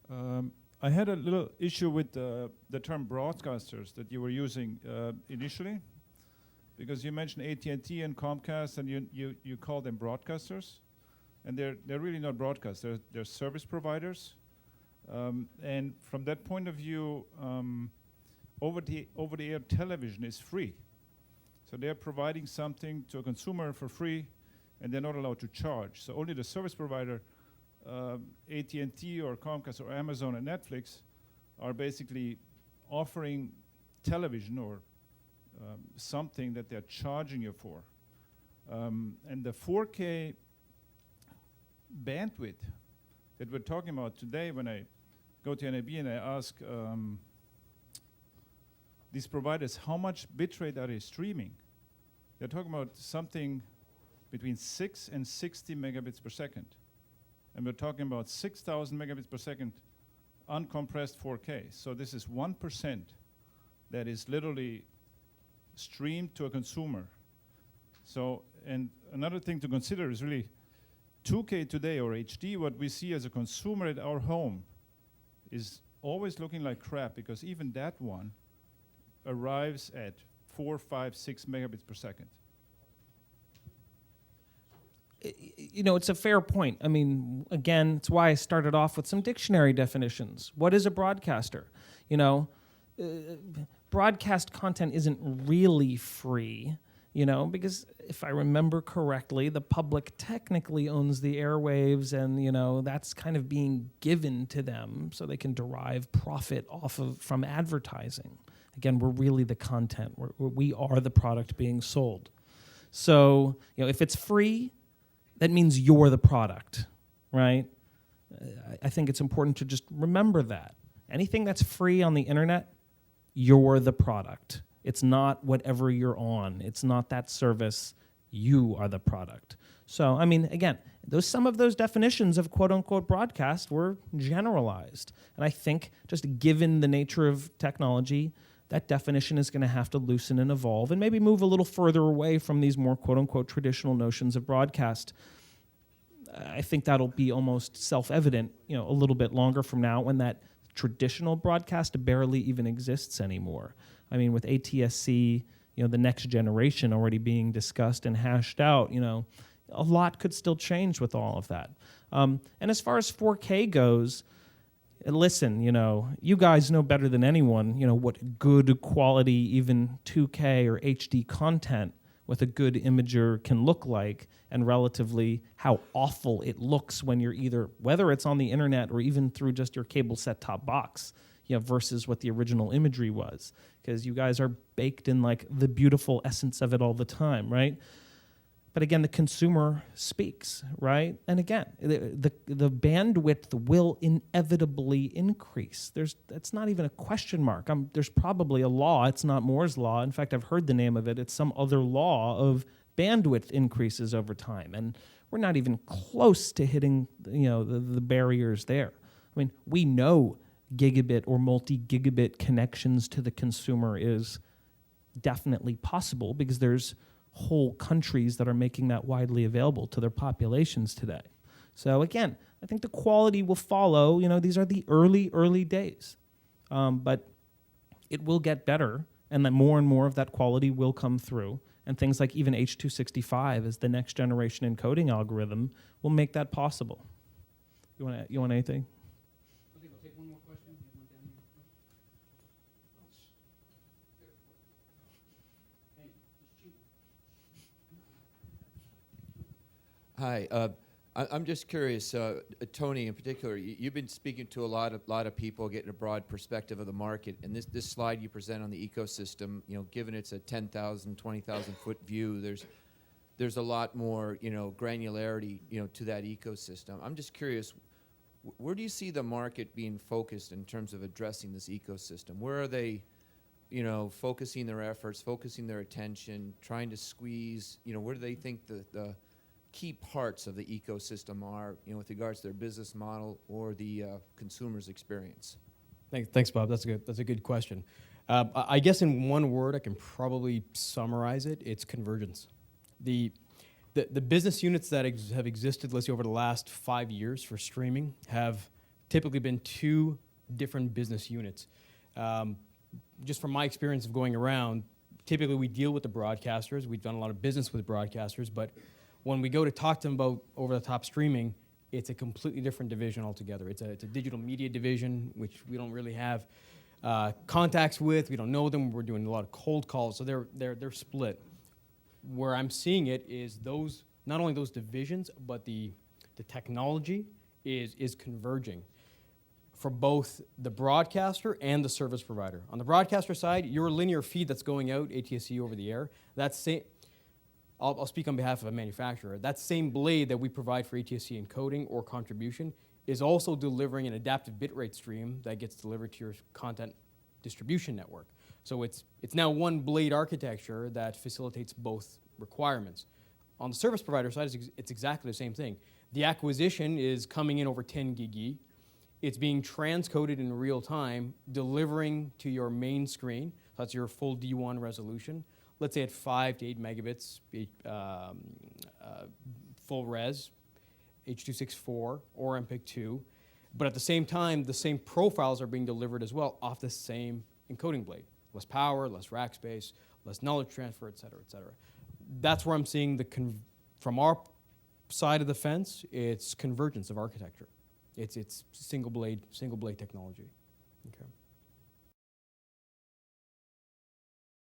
I had a little issue with the term broadcasters that you were using initially, because you mentioned AT&T and Comcast, and you call them broadcasters, and they're really not broadcasters. They're service providers. And from that point of view, over-the-air television is free. So they're providing something to a consumer for free, and they're not allowed to charge. So only the service provider, AT&T or Comcast or Amazon and Netflix, are basically offering television or something that they're charging you for. And the 4K bandwidth that we're talking about today, when I go to NAB and I ask these providers, how much bitrate are they streaming? They're talking about something between 6 and 60 megabits per second. And we're talking about 6,000 megabits per second uncompressed 4K. So this is 1% that is literally streamed to a consumer. So, and another thing to consider is really 2K today, or HD, what we see as a consumer at our home is always looking like crap, because even that one arrives at 4, 5, 6 megabits per second. You know, it's a fair point. I mean, again, it's why I started off with some dictionary definitions. What is a broadcaster? You know, broadcast content isn't really free, you know, because if I remember correctly, the public technically owns the airwaves, and, you know, that's kind of being given to them so they can derive profit off of from advertising. Again, we're really the content. We are the product being sold. So, you know, if it's free, that means you're the product, right? I think it's important to just remember that. Anything that's free on the internet, you're the product. It's not whatever you're on. It's not that service. You are the product. So, I mean, again, some of those definitions of quote-unquote broadcast were generalized. And I think just given the nature of technology, that definition is going to have to loosen and evolve and maybe move a little further away from these more quote-unquote traditional notions of broadcast. I think that'll be almost self-evident, you know, a little bit longer from now, when that traditional broadcast barely even exists anymore. I mean, with ATSC, you know, the next generation already being discussed and hashed out, you know, a lot could still change with all of that. And as far as 4K goes, listen, you know, you guys know better than anyone, you know, what good quality, even 2K or HD content with a good imager can look like, and relatively how awful it looks when you're either, whether it's on the internet or even through just your cable set-top box, you know, versus what the original imagery was. Because you guys are baked in like the beautiful essence of it all the time, right? But again, the consumer speaks, right? And again, the bandwidth will inevitably increase. That's not even a question mark. There's probably a law. It's not Moore's law. In fact, I've heard the name of it. It's some other law of bandwidth increases over time, and we're not even close to hitting, you know, the barriers there. I mean, we know gigabit or multi-gigabit connections to the consumer is definitely possible, because there's whole countries that are making that widely available to their populations today. So again, I think the quality will follow. You know, these are the early days, but it will get better, and that more and more of that quality will come through. And things like even H.265 as the next generation encoding algorithm will make that possible. You want anything? I think we'll take one more question. You have one down here. Hey, Hi, I'm just curious, Tony in particular, you've been speaking to a lot of people, getting a broad perspective of the market, and this slide you present on the ecosystem, you know, given it's a 10,000, 20,000 foot view, there's a lot more, you know, granularity, you know, to that ecosystem. I'm just curious, where do you see the market being focused in terms of addressing this ecosystem? Where are they, you know, focusing their efforts, focusing their attention, trying to squeeze, you know, where do they think the key parts of the ecosystem are, you know, with regards to their business model or the consumer's experience? Thanks, Bob. That's a good question. I guess in one word, I can probably summarize it. It's convergence. The business units that have existed, let's say, over the last 5 years for streaming have typically been two different business units. Just from my experience of going around, typically we deal with the broadcasters. We've done a lot of business with broadcasters, but when we go to talk to them about over-the-top streaming, it's a completely different division altogether. It's a digital media division, which we don't really have contacts with. We don't know them. We're doing a lot of cold calls, so they're split. Where I'm seeing it is those, not only those divisions, but the technology is converging for both the broadcaster and the service provider. On the broadcaster side, your linear feed that's going out, ATSC over the air, I'll speak on behalf of a manufacturer. That same blade that we provide for ATSC encoding or contribution is also delivering an adaptive bitrate stream that gets delivered to your content distribution network. So it's now one blade architecture that facilitates both requirements. On the service provider side, it's exactly the same thing. The acquisition is coming in over 10 gig. It's being transcoded in real time, delivering to your main screen. So that's your full D1 resolution. Let's say at 5 to 8 megabits, full res, H.264 or MPEG-2. But at the same time, the same profiles are being delivered as well off the same encoding blade. Less power, less rack space, less knowledge transfer, et cetera, et cetera. That's where I'm seeing from our side of the fence, it's convergence of architecture. It's single blade technology. Okay.